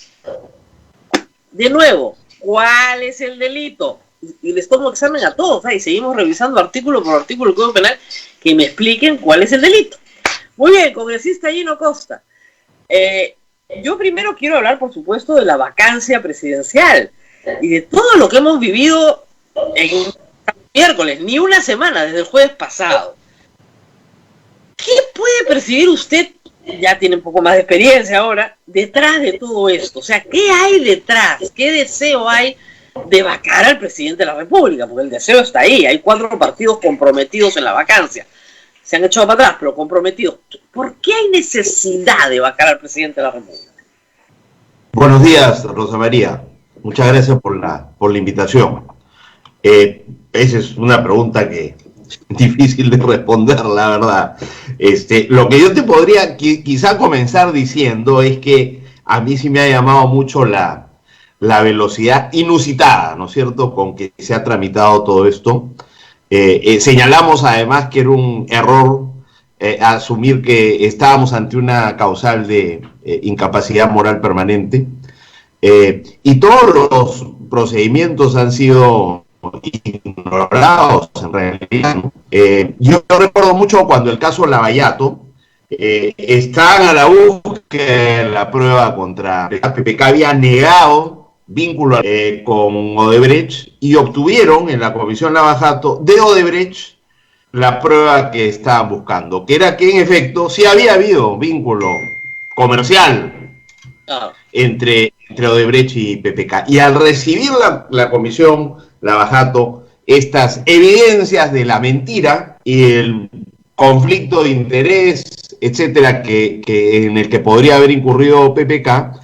De nuevo, ¿cuál es el delito? Y les tomo examen a todos, y seguimos revisando artículo por artículo del Código Penal, que me expliquen cuál es el delito. Muy bien, congresista Gino Costa. Yo primero quiero hablar, por supuesto, de la vacancia presidencial y de todo lo que hemos vivido en miércoles, ni una semana, desde el jueves pasado. ¿Qué puede percibir usted, ya tiene un poco más de experiencia ahora, detrás de todo esto? O sea, ¿qué hay detrás? ¿Qué deseo hay de vacar al presidente de la República? Porque el deseo está ahí. Hay 4 partidos comprometidos en la vacancia. Se han echado para atrás, pero comprometidos. ¿Por qué hay necesidad de vacar al presidente de la República? Buenos días, Rosa María. Muchas gracias por la invitación. Esa es una pregunta que es difícil de responder, la verdad. Lo que yo te podría quizá comenzar diciendo es que a mí sí me ha llamado mucho la velocidad inusitada, ¿no es cierto?, con que se ha tramitado todo esto. Señalamos además que era un error asumir que estábamos ante una causal de incapacidad moral permanente, y todos los procedimientos han sido ignorados en realidad. Yo recuerdo mucho cuando el caso Lavallato, estaban a la búsqueda de la prueba contra PPK, había negado vínculo con Odebrecht y obtuvieron en la comisión Lavallato de Odebrecht la prueba que estaban buscando, que era que en efecto sí había habido vínculo comercial entre Odebrecht y PPK. Y al recibir la comisión Lavallato estas evidencias de la mentira y el conflicto de interés, etcétera, en el que podría haber incurrido PPK,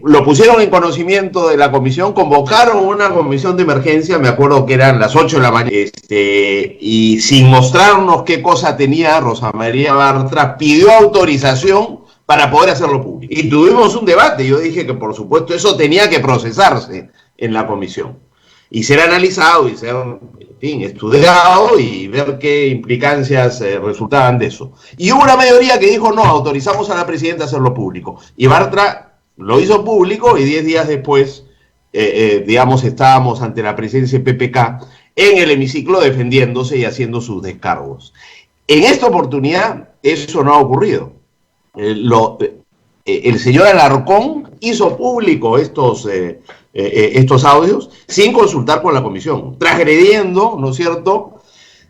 lo pusieron en conocimiento de la comisión, convocaron una comisión de emergencia, me acuerdo que eran las 8 de la mañana, y sin mostrarnos qué cosa tenía, Rosa María Bartra pidió autorización para poder hacerlo público. Y tuvimos un debate, yo dije que por supuesto eso tenía que procesarse en la comisión y ser analizado y ser, en fin, estudiado y ver qué implicancias resultaban de eso. Y hubo una mayoría que dijo, no, autorizamos a la presidenta a hacerlo público. Y Bartra lo hizo público y 10 días después, digamos, estábamos ante la presencia de PPK en el hemiciclo defendiéndose y haciendo sus descargos. En esta oportunidad eso no ha ocurrido. El señor Alarcón hizo público estos estos audios sin consultar con la comisión, transgrediendo, ¿no es cierto?,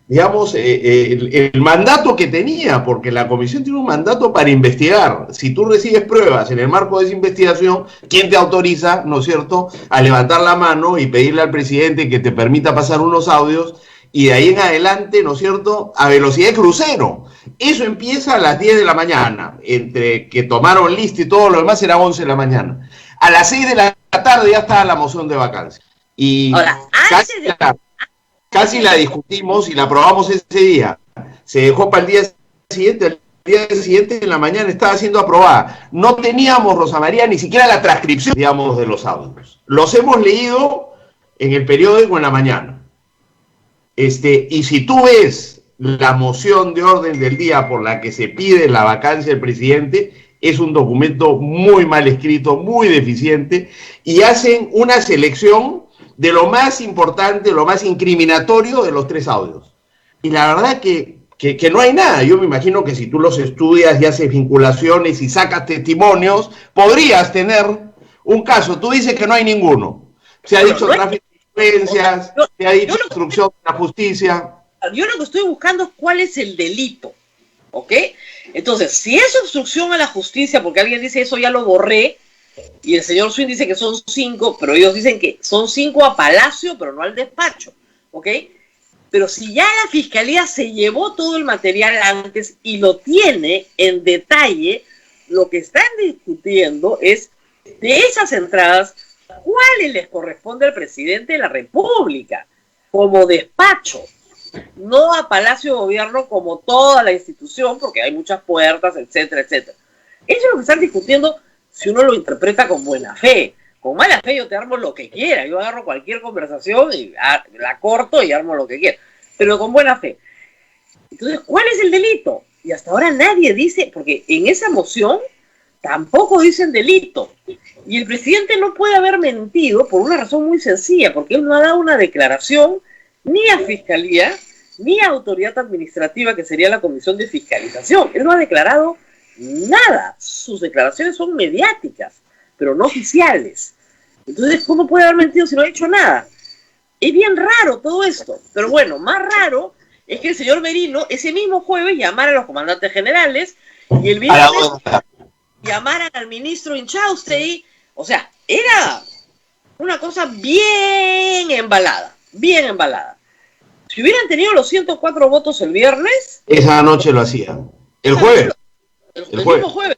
digamos, el mandato que tenía, porque la comisión tiene un mandato para investigar. Si tú recibes pruebas en el marco de esa investigación, ¿quién te autoriza, no es cierto?, a levantar la mano y pedirle al presidente que te permita pasar unos audios y de ahí en adelante, ¿no es cierto?, a velocidad de crucero. Eso empieza a las 10 de la mañana, entre que tomaron lista y todo lo demás era 11 de la mañana. A las 6 de la tarde ya estaba la moción de vacancia. Y Ahora, casi la discutimos y la aprobamos ese día. Se dejó para el día siguiente en la mañana estaba siendo aprobada. No teníamos, Rosa María, ni siquiera la transcripción, digamos, de los audios. Los hemos leído en el periódico en la mañana. Y si tú ves la moción de orden del día por la que se pide la vacancia del presidente, es un documento muy mal escrito, muy deficiente, y hacen una selección de lo más importante, lo más incriminatorio de los 3 audios. Y la verdad que no hay nada. Yo me imagino que si tú los estudias y haces vinculaciones y sacas testimonios, podrías tener un caso. Tú dices que no hay ninguno. Se ha dicho tráfico de influencias, se ha dicho obstrucción de la justicia. Yo lo que estoy buscando es cuál es el delito, ¿ok? Entonces, si es obstrucción a la justicia, porque alguien dice eso ya lo borré, y el señor Swin dice que son 5, pero ellos dicen que son 5 a Palacio, pero no al despacho, ¿ok? Pero si ya la fiscalía se llevó todo el material antes y lo tiene en detalle, lo que están discutiendo es de esas entradas, ¿cuáles les corresponde al presidente de la República como despacho? No a Palacio de Gobierno como toda la institución, porque hay muchas puertas, etcétera, etcétera. Eso es lo que están discutiendo si uno lo interpreta con buena fe. Con mala fe yo te armo lo que quiera, yo agarro cualquier conversación y la corto y armo lo que quiera, pero con buena fe. Entonces, ¿cuál es el delito? Y hasta ahora nadie dice, porque en esa moción tampoco dicen delito. Y el presidente no puede haber mentido por una razón muy sencilla, porque él no ha dado una declaración ni a Fiscalía, ni a Autoridad Administrativa, que sería la Comisión de Fiscalización. Él no ha declarado nada. Sus declaraciones son mediáticas, pero no oficiales. Entonces, ¿cómo puede haber mentido si no ha hecho nada? Es bien raro todo esto. Pero bueno, más raro es que el señor Merino ese mismo jueves llamara a los comandantes generales y el viernes llamaran al ministro Inchaustegui. O sea, era una cosa bien embalada, bien embalada. Si hubieran tenido los 104 votos el viernes... Esa noche lo hacían. El jueves. El mismo jueves.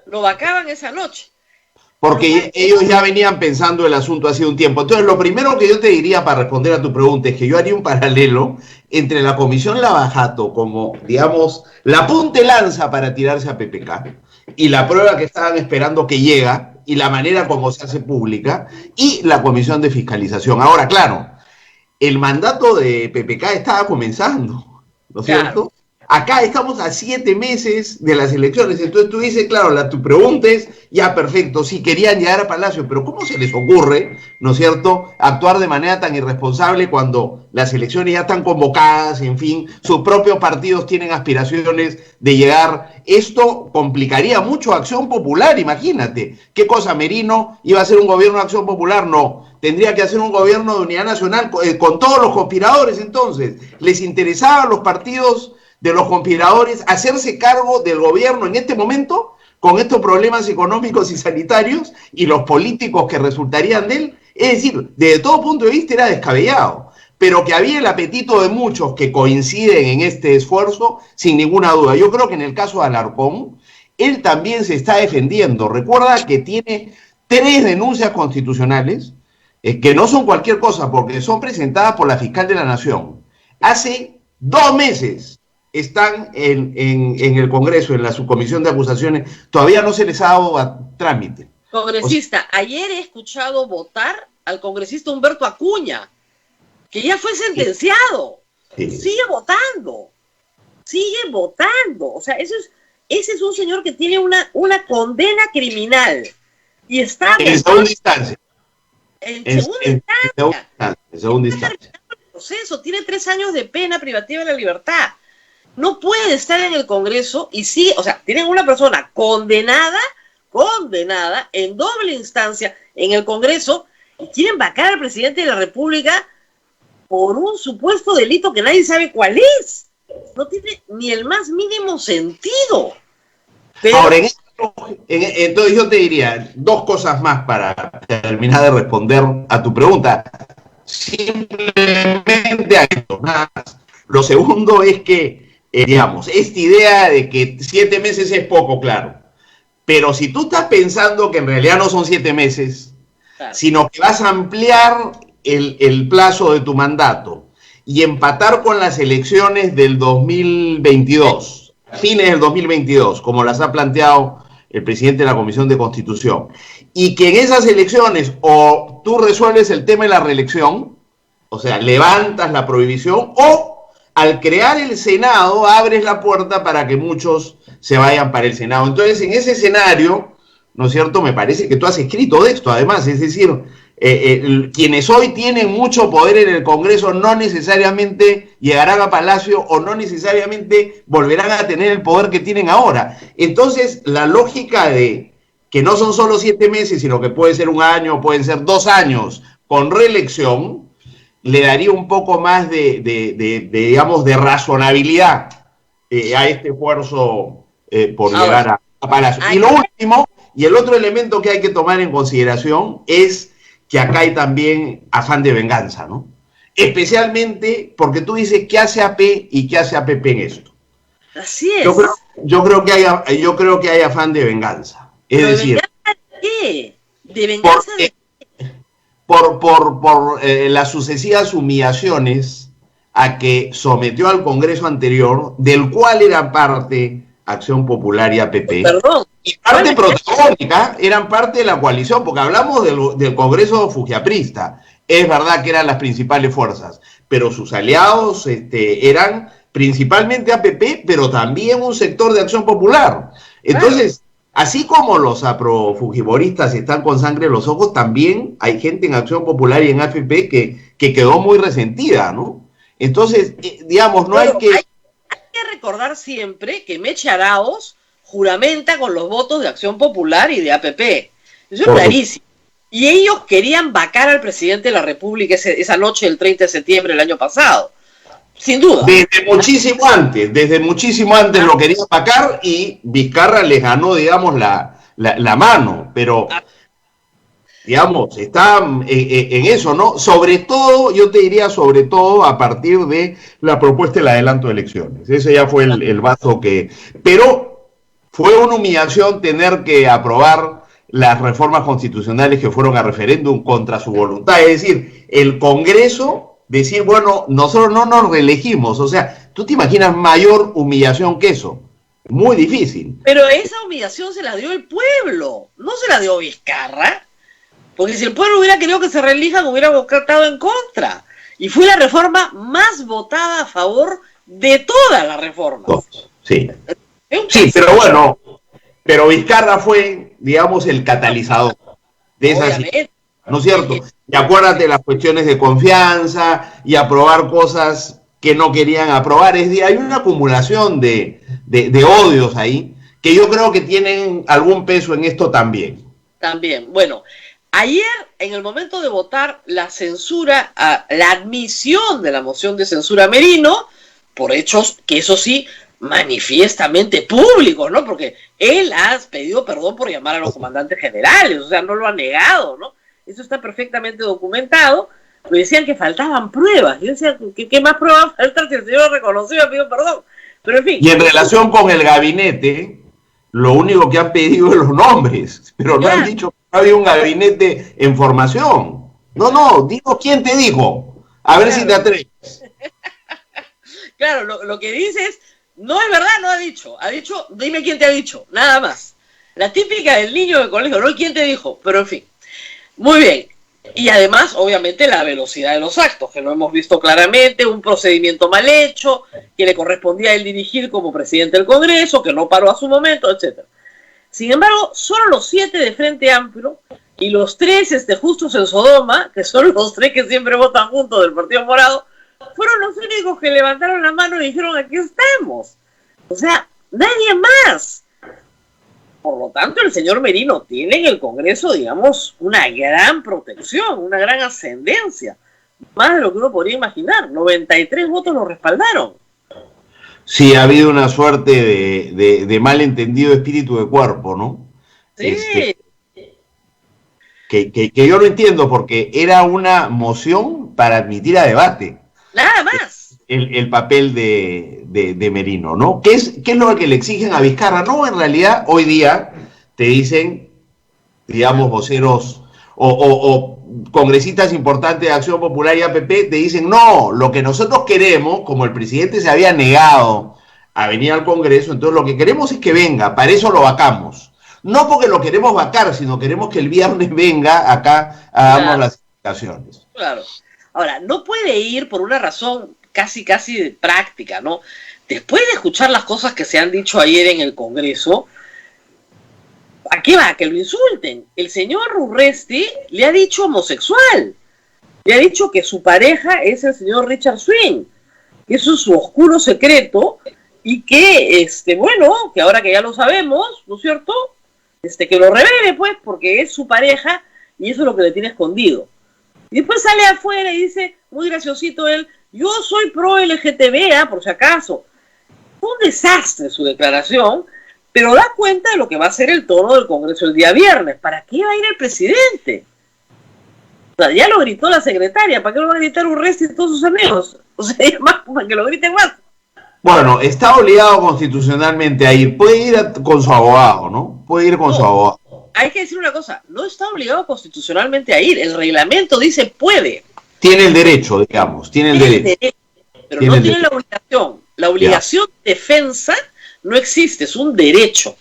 Lo vacaban esa noche. Porque ellos ya venían pensando el asunto hace un tiempo. Entonces, lo primero que yo te diría para responder a tu pregunta es que yo haría un paralelo entre la Comisión Lavajato como, digamos, la punta de lanza para tirarse a PPK y la prueba que estaban esperando que llega y la manera como se hace pública y la Comisión de Fiscalización. Ahora, claro, el mandato de PPK estaba comenzando, ¿no es cierto? Acá estamos a 7 meses de las elecciones, entonces tú dices, claro, tu pregunta es, ya perfecto, sí querían llegar a Palacio, pero ¿cómo se les ocurre, no es cierto, actuar de manera tan irresponsable cuando las elecciones ya están convocadas, en fin, sus propios partidos tienen aspiraciones de llegar? Esto complicaría mucho a Acción Popular, imagínate, ¿qué cosa? ¿Merino iba a hacer un gobierno de Acción Popular? No, tendría que hacer un gobierno de unidad nacional con todos los conspiradores. Entonces, ¿les interesaba a los partidos de los conspiradores hacerse cargo del gobierno en este momento con estos problemas económicos y sanitarios y los políticos que resultarían de él? Es decir, desde todo punto de vista era descabellado, pero que había el apetito de muchos que coinciden en este esfuerzo, sin ninguna duda. Yo creo que en el caso de Alarcón, él también se está defendiendo. Recuerda que tiene 3 denuncias constitucionales, que no son cualquier cosa, porque son presentadas por la fiscal de la Nación. Hace 2 meses están en el Congreso, en la subcomisión de acusaciones, todavía no se les ha dado a trámite. Congresista, ayer he escuchado votar al congresista Humberto Acuña, que ya fue sentenciado. Sí. Sigue votando. O sea, ese es un señor que tiene una condena criminal y está en segunda instancia. En segunda instancia. Proceso, tiene 3 años de pena privativa de la libertad. No puede estar en el Congreso y sí, o sea, tienen una persona condenada en doble instancia en el Congreso y quieren vacar al presidente de la República por un supuesto delito que nadie sabe cuál es. No tiene ni el más mínimo sentido. Pero... Ahora, entonces yo te diría dos cosas más para terminar de responder a tu pregunta. Simplemente a esto, nada más. Lo segundo es que, digamos, esta idea de que 7 meses es poco, claro. Pero si tú estás pensando que en realidad no son 7 meses, claro, sino que vas a ampliar el plazo de tu mandato y empatar con las elecciones del 2022, fines del 2022, como las ha planteado el presidente de la Comisión de Constitución, y que en esas elecciones o tú resuelves el tema de la reelección, o sea, levantas la prohibición, o al crear el Senado abres la puerta para que muchos se vayan para el Senado. Entonces, en ese escenario, ¿no es cierto?, me parece que tú has escrito de esto, además, es decir, quienes hoy tienen mucho poder en el Congreso no necesariamente llegarán a Palacio o no necesariamente volverán a tener el poder que tienen ahora. Entonces, la lógica de que no son solo 7 meses, sino que puede ser 1 año, pueden ser 2 años con reelección, le daría un poco más digamos, de razonabilidad a este esfuerzo por llegar a Palacio. Y lo último, y el otro elemento que hay que tomar en consideración es que acá hay también afán de venganza, ¿no? Especialmente porque tú dices qué hace AP y qué hace APP en esto. Así es. Yo creo que hay afán de venganza. Es decir, ¿de venganza de qué? ¿De venganza de qué? Por las sucesivas humillaciones a que sometió al Congreso anterior, del cual era parte Acción Popular y APP. Perdón. Y parte protagónica, eran parte de la coalición, porque hablamos del Congreso fujiaprista. Es verdad que eran las principales fuerzas, pero sus aliados eran principalmente APP, pero también un sector de Acción Popular. Entonces, así como los aprofujimoristas están con sangre en los ojos, también hay gente en Acción Popular y en APP que quedó muy resentida, ¿no? Entonces, digamos, no hay que... Hay que recordar siempre que Meche Arauz juramenta con los votos de Acción Popular y de APP. Eso es clarísimo. Y ellos querían vacar al presidente de la República esa noche del 30 de septiembre del año pasado. Sin duda. Desde muchísimo antes lo querían vacar y Vizcarra les ganó, digamos, la mano. Pero, digamos, está en eso, ¿no? Sobre todo, yo te diría, sobre todo a partir de la propuesta del adelanto de elecciones. Ese ya fue el vaso que... Pero fue una humillación tener que aprobar las reformas constitucionales que fueron a referéndum contra su voluntad. Es decir, el Congreso decir, bueno, nosotros no nos reelegimos. O sea, ¿tú te imaginas mayor humillación que eso? Muy difícil. Pero esa humillación se la dio el pueblo, no se la dio Vizcarra. Porque si el pueblo hubiera querido que se reelijan, hubiera votado en contra. Y fue la reforma más votada a favor de todas las reformas. Sí. Sí, pero bueno, pero Vizcarra fue, digamos, el catalizador de esas, ¿no es cierto? Y acuérdate de las cuestiones de confianza y aprobar cosas que no querían aprobar. Es decir, hay una acumulación de odios ahí que yo creo que tienen algún peso en esto también. También, bueno, ayer en el momento de votar la censura, la admisión de la moción de censura a Merino, por hechos que eso sí, manifiestamente públicos, ¿no? Porque él ha pedido perdón por llamar a los comandantes generales, o sea, no lo ha negado, ¿no? Eso está perfectamente documentado. Me decían que faltaban pruebas. Yo decía, ¿qué más pruebas faltan si el señor lo reconoció y ha pedido perdón? Pero en fin. Y en relación con el gabinete, lo único que han pedido es los nombres, pero no han dicho que no había un gabinete en formación. No, digo quién te dijo. A ver si te atreves. Claro, lo que dice es, no es verdad, no ha dicho, dime quién te ha dicho, nada más. La típica del niño del colegio, no quién te dijo, pero en fin. Muy bien. Y además, obviamente, la velocidad de los actos, que lo hemos visto claramente, un procedimiento mal hecho, que le correspondía a él dirigir como presidente del Congreso, que no paró a su momento, etc. Sin embargo, solo los 7 de Frente Amplio y los 3 justos en Sodoma, que son los 3 que siempre votan juntos del Partido Morado, fueron los únicos que levantaron la mano y dijeron, aquí estamos. O sea, nadie más. Por lo tanto, el señor Merino tiene en el Congreso, digamos, una gran protección, una gran ascendencia, más de lo que uno podría imaginar. 93 votos lo respaldaron. Sí, ha habido una suerte de malentendido espíritu de cuerpo, ¿no? Sí. Que yo no entiendo, porque era una moción para admitir a debate. Nada más. El papel de Merino, ¿no? ¿Qué es lo que le exigen a Vizcarra? No, en realidad, hoy día te dicen, digamos, voceros o congresistas importantes de Acción Popular y APP, te dicen, no, lo que nosotros queremos, como el presidente se había negado a venir al Congreso, entonces lo que queremos es que venga, para eso lo vacamos. No porque lo queremos vacar, sino queremos que el viernes venga acá a darnos las explicaciones. Claro. Ahora, no puede ir por una razón casi de práctica, ¿no? Después de escuchar las cosas que se han dicho ayer en el Congreso, ¿a qué va? Que lo insulten. El señor Urresti le ha dicho homosexual. Le ha dicho que su pareja es el señor Richard Swing, que eso es su oscuro secreto y que, bueno, que ahora que ya lo sabemos, ¿no es cierto? Que lo revele, pues, porque es su pareja y eso es lo que le tiene escondido. Y después sale afuera y dice, muy graciosito él, yo soy pro LGTB, por si acaso. Fue un desastre su declaración, pero da cuenta de lo que va a ser el tono del Congreso el día viernes. ¿Para qué va a ir el presidente? O sea, ya lo gritó la secretaria, ¿para qué lo va a gritar Urresti y todos sus amigos? O sea, más para que lo griten más. Bueno, está obligado constitucionalmente a ir. Puede ir con su abogado, ¿no? Puede ir con su abogado. Hay que decir una cosa, no está obligado constitucionalmente a ir. El reglamento dice puede. Tiene el derecho, digamos, tiene el derecho. Pero tiene no tiene la obligación. La obligación de defensa no existe, es un derecho.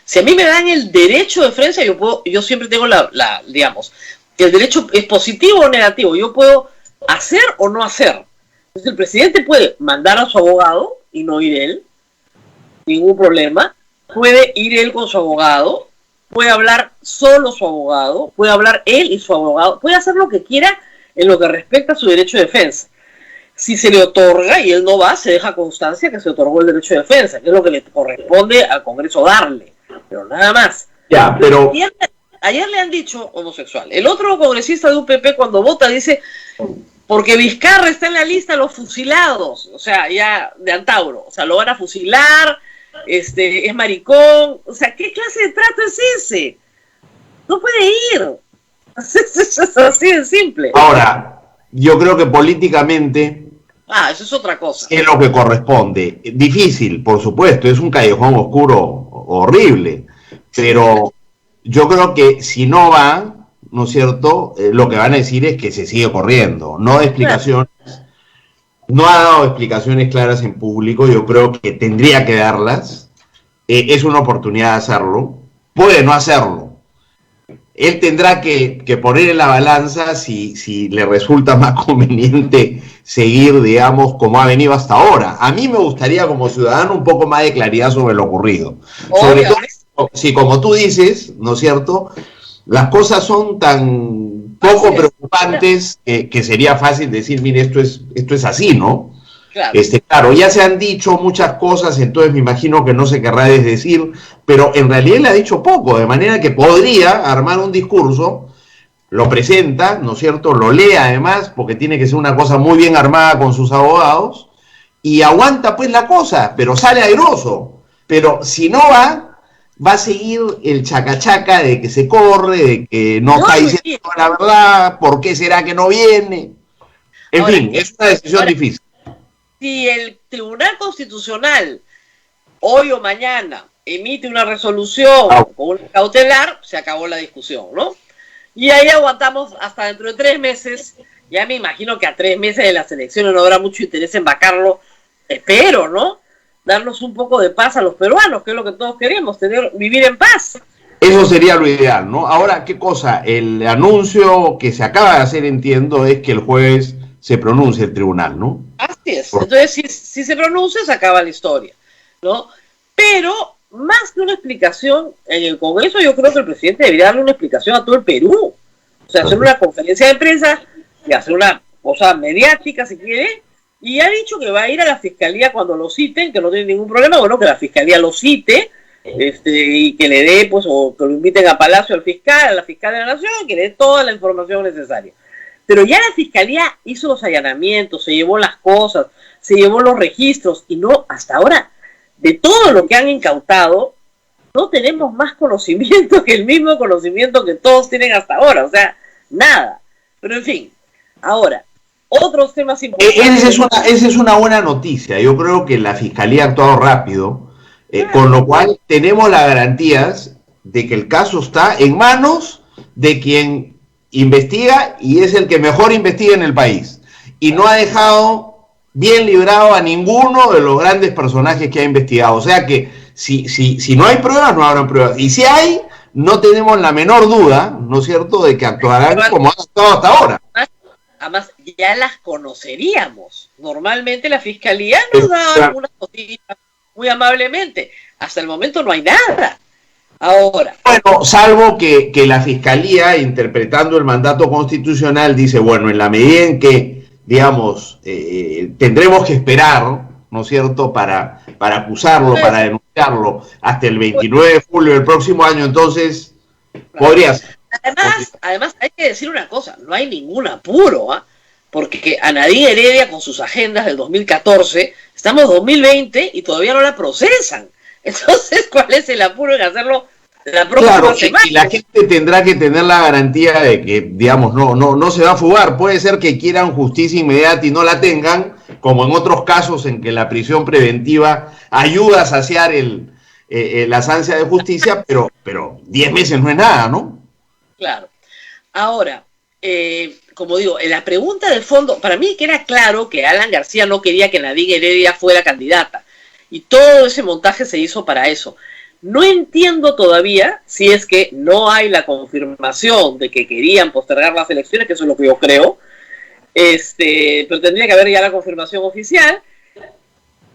Si a mí me dan el derecho de defensa, yo siempre tengo digamos, que el derecho es positivo o negativo. Yo puedo hacer o no hacer. Entonces el presidente puede mandar a su abogado y no ir él, ningún problema. Puede ir él con su abogado, puede hablar solo su abogado, puede hablar él y su abogado, puede hacer lo que quiera en lo que respecta a su derecho de defensa. Si se le otorga y él no va, se deja constancia que se otorgó el derecho de defensa, que es lo que le corresponde al Congreso darle, pero nada más. Ya, pero ayer le han dicho homosexual. El otro congresista de UPP cuando vota dice, porque Vizcarra está en la lista de los fusilados, o sea, ya de Antauro, o sea, lo van a fusilar, es maricón, o sea, ¿qué clase de trato es ese? No puede ir. Es así de simple. Ahora, yo creo que políticamente eso es otra cosa. Es lo que corresponde. Difícil, por supuesto, es un callejón oscuro horrible, pero yo creo que si no va, ¿no es cierto? Lo que van a decir es que se sigue corriendo. No da explicaciones, no ha dado explicaciones claras en público, yo creo que tendría que darlas. Es una oportunidad de hacerlo, puede no hacerlo. Él tendrá que poner en la balanza si le resulta más conveniente seguir, digamos, como ha venido hasta ahora. A mí me gustaría, como ciudadano, un poco más de claridad sobre lo ocurrido. Sobre todo, si como tú dices, ¿no es cierto?, las cosas son tan poco preocupantes que sería fácil decir, mire, esto es así, ¿no? Claro. Claro, ya se han dicho muchas cosas, entonces me imagino que no se querrá desdecir, pero en realidad él ha dicho poco, de manera que podría armar un discurso, lo presenta, ¿no es cierto?, lo lee además, porque tiene que ser una cosa muy bien armada con sus abogados, y aguanta pues la cosa, pero sale airoso. Pero si no va a seguir el chacachaca de que se corre, de que no está diciendo la verdad, ¿por qué será que no viene? En fin, es una decisión difícil. Si el Tribunal Constitucional hoy o mañana emite una resolución con una cautelar, se acabó la discusión, ¿no? Y ahí aguantamos hasta dentro de 3 meses. Ya me imagino que a 3 meses de las elecciones no habrá mucho interés en vacarlo. Espero, ¿no? Darnos un poco de paz a los peruanos, que es lo que todos queremos, vivir en paz. Eso sería lo ideal, ¿no? Ahora, ¿qué cosa? El anuncio que se acaba de hacer, entiendo, es que el jueves se pronuncia el tribunal, ¿no? Así es. Entonces, si se pronuncia, se acaba la historia, ¿no? Pero, más que una explicación en el Congreso, yo creo que el presidente debería darle una explicación a todo el Perú. O sea, hacer una conferencia de prensa y hacer una cosa mediática, si quiere, y ha dicho que va a ir a la Fiscalía cuando lo citen, que no tiene ningún problema, bueno, que la Fiscalía lo cite, y que le dé, pues, o que lo inviten a Palacio al fiscal, a la fiscal de la Nación, que le dé toda la información necesaria. Pero ya la fiscalía hizo los allanamientos, se llevó las cosas, se llevó los registros, y no, hasta ahora, de todo lo que han incautado, no tenemos más conocimiento que el mismo conocimiento que todos tienen hasta ahora, o sea, nada. Pero en fin, ahora, otros temas importantes. Esa es una buena noticia. Yo creo que la Fiscalía ha actuado rápido, con lo cual tenemos las garantías de que el caso está en manos de quien investiga y es el que mejor investiga en el país. Y no ha dejado bien librado a ninguno de los grandes personajes que ha investigado. O sea que si no hay pruebas, no habrá pruebas. Y si hay, no tenemos la menor duda, ¿no es cierto?, de que actuarán como han actuado hasta ahora. Además, ya las conoceríamos. Normalmente la Fiscalía nos da algunas cositas muy amablemente. Hasta el momento no hay nada. Ahora. Bueno, salvo que la Fiscalía, interpretando el mandato constitucional, dice, bueno, en la medida en que, digamos, tendremos que esperar, ¿no es cierto?, para acusarlo, para denunciarlo, hasta el 29 de julio del próximo año, entonces, podría ser. Además, hay que decir una cosa, no hay ningún apuro, porque a Nadine Heredia con sus agendas del 2014, estamos en 2020 y todavía no la procesan. Entonces, ¿cuál es el apuro en hacerlo la próxima semana? Y la gente tendrá que tener la garantía de que, digamos, no se va a fugar. Puede ser que quieran justicia inmediata y no la tengan, como en otros casos en que la prisión preventiva ayuda a saciar las ansias de justicia, pero 10 meses no es nada, ¿no? Claro. Ahora, como digo, en la pregunta de fondo, para mí que era claro que Alan García no quería que Nadine Heredia fuera candidata. Y todo ese montaje se hizo para eso. No entiendo todavía si es que no hay la confirmación de que querían postergar las elecciones, que eso es lo que yo creo. Pero tendría que haber ya la confirmación oficial.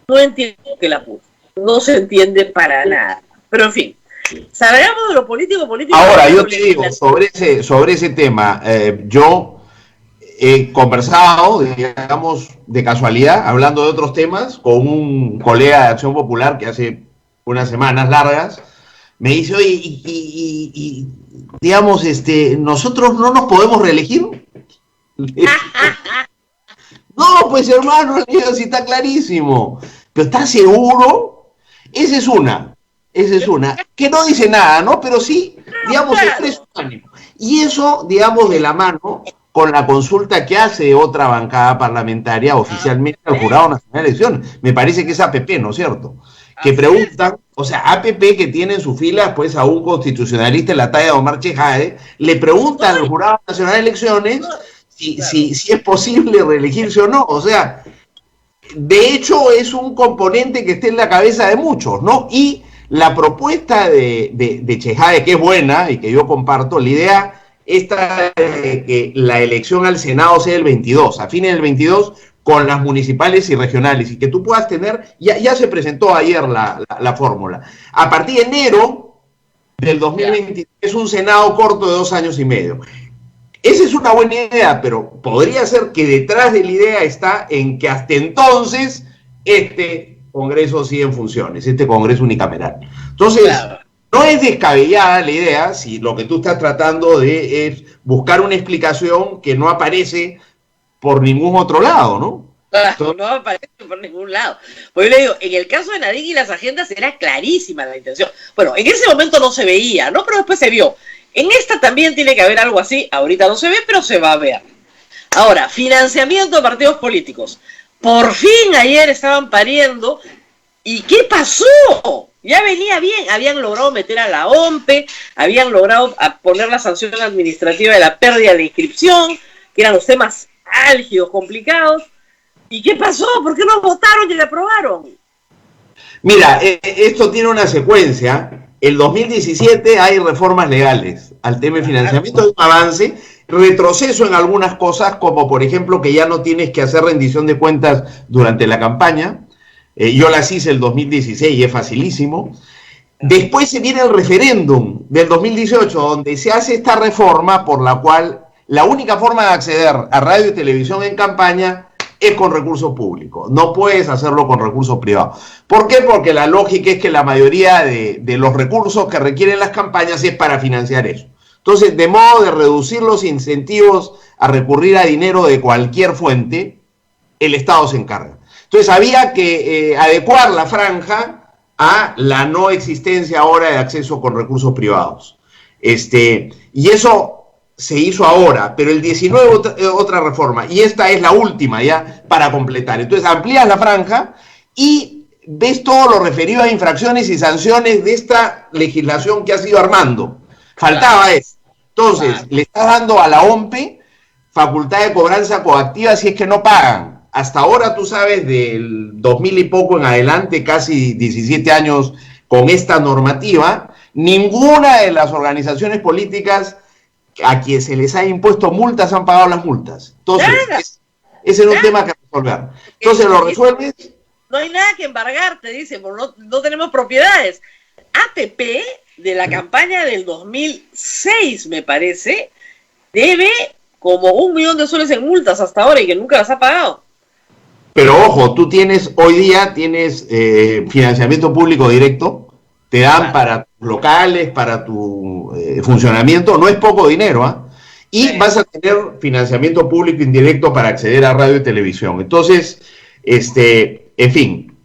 No entiendo que la puso. No se entiende para nada. Pero en fin. Salgamos de lo político. Ahora, yo te digo, sobre ese tema, yo he conversado, digamos, de casualidad, hablando de otros temas, con un colega de Acción Popular que hace unas semanas largas, me dice, oye, y digamos, ¿nosotros no nos podemos reelegir? No, pues hermano, sí está clarísimo. ¿Pero estás seguro? Esa es una, que no dice nada, ¿no? Pero sí, digamos, expresa un ánimo. Y eso, digamos, de la mano con la consulta que hace otra bancada parlamentaria oficialmente al Jurado Nacional de Elecciones. Me parece que es APP, ¿no es cierto? Que preguntan, o sea, APP que tiene en su fila pues a un constitucionalista en la talla de Omar Chejade, le preguntan al Jurado Nacional de Elecciones si es posible reelegirse o no. O sea, de hecho es un componente que está en la cabeza de muchos, ¿no? Y la propuesta de Chejade, que es buena y que yo comparto, la idea esta de que la elección al Senado sea el 22, a fines del 22, con las municipales y regionales, y que tú puedas tener, ya se presentó ayer la fórmula, a partir de enero del 2023, un Senado corto de 2 años y medio. Esa es una buena idea, pero podría ser que detrás de la idea está en que hasta entonces este Congreso sigue en funciones, este Congreso unicameral. Entonces, no es descabellada la idea, si lo que tú estás tratando de es buscar una explicación que no aparece por ningún otro lado, ¿no? No aparece por ningún lado. Pues yo le digo, en el caso de Nadine y las agendas era clarísima la intención. Bueno, en ese momento no se veía, ¿no? Pero después se vio. En esta también tiene que haber algo así. Ahorita no se ve, pero se va a ver. Ahora, financiamiento de partidos políticos. Por fin ayer estaban pariendo. ¿Y qué pasó? Ya venía bien, habían logrado meter a la OMPE, habían logrado poner la sanción administrativa de la pérdida de la inscripción, que eran los temas álgidos, complicados. ¿Y qué pasó? ¿Por qué no votaron y la aprobaron? Mira, esto tiene una secuencia. El 2017 hay reformas legales al tema de financiamiento, de un avance, retroceso en algunas cosas, como por ejemplo que ya no tienes que hacer rendición de cuentas durante la campaña. Yo las hice el 2016 y es facilísimo. Después se viene el referéndum del 2018, donde se hace esta reforma por la cual la única forma de acceder a radio y televisión en campaña es con recursos públicos. No puedes hacerlo con recursos privados. ¿Por qué? Porque la lógica es que la mayoría de los recursos que requieren las campañas es para financiar eso. Entonces, de modo de reducir los incentivos a recurrir a dinero de cualquier fuente, el Estado se encarga. Entonces, había que adecuar la franja a la no existencia ahora de acceso con recursos privados. Y eso se hizo ahora, pero el 19 otra reforma, y esta es la última ya para completar. Entonces amplías la franja y ves todo lo referido a infracciones y sanciones de esta legislación que has ido armando. Faltaba eso. Entonces, le estás dando a la OMPE facultad de cobranza coactiva si es que no pagan. Hasta ahora, tú sabes, del 2000 y poco en adelante, casi 17 años con esta normativa, ninguna de las organizaciones políticas a quien se les ha impuesto multas han pagado las multas. Entonces, ese era un tema que resolver. Entonces, lo resuelves. No hay nada que embargar, te dicen, no tenemos propiedades. ATP, de la campaña del 2006, me parece, debe como 1 millón de soles en multas hasta ahora y que nunca las ha pagado. Pero ojo, tú hoy día tienes financiamiento público directo, te dan para locales, para tu funcionamiento, no es poco dinero, ¿ah? Y vas a tener financiamiento público indirecto para acceder a radio y televisión. Entonces, en fin,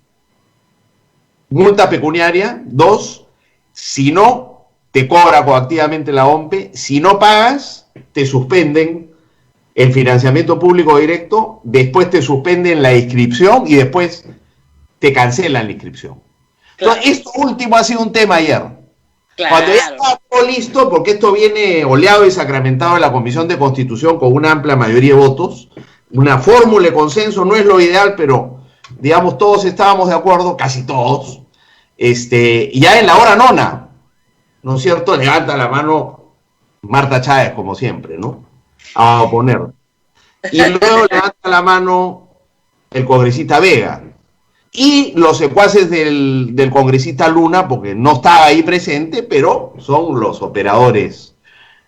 multa pecuniaria. 2, si no, te cobra coactivamente la OMPE. Si no pagas, te suspenden el financiamiento público directo, después te suspenden la inscripción y después te cancelan la inscripción. Claro. Entonces, esto último ha sido un tema ayer. Claro. Cuando ya estaba todo listo, porque esto viene oleado y sacramentado en la Comisión de Constitución con una amplia mayoría de votos, una fórmula de consenso, no es lo ideal, pero digamos todos estábamos de acuerdo, casi todos, y ya en la hora nona, ¿no es cierto?, levanta la mano Marta Chávez, como siempre, ¿no?, a oponer. Y luego levanta la mano el congresista Vega. Y los secuaces del congresista Luna, porque no estaba ahí presente, pero son los operadores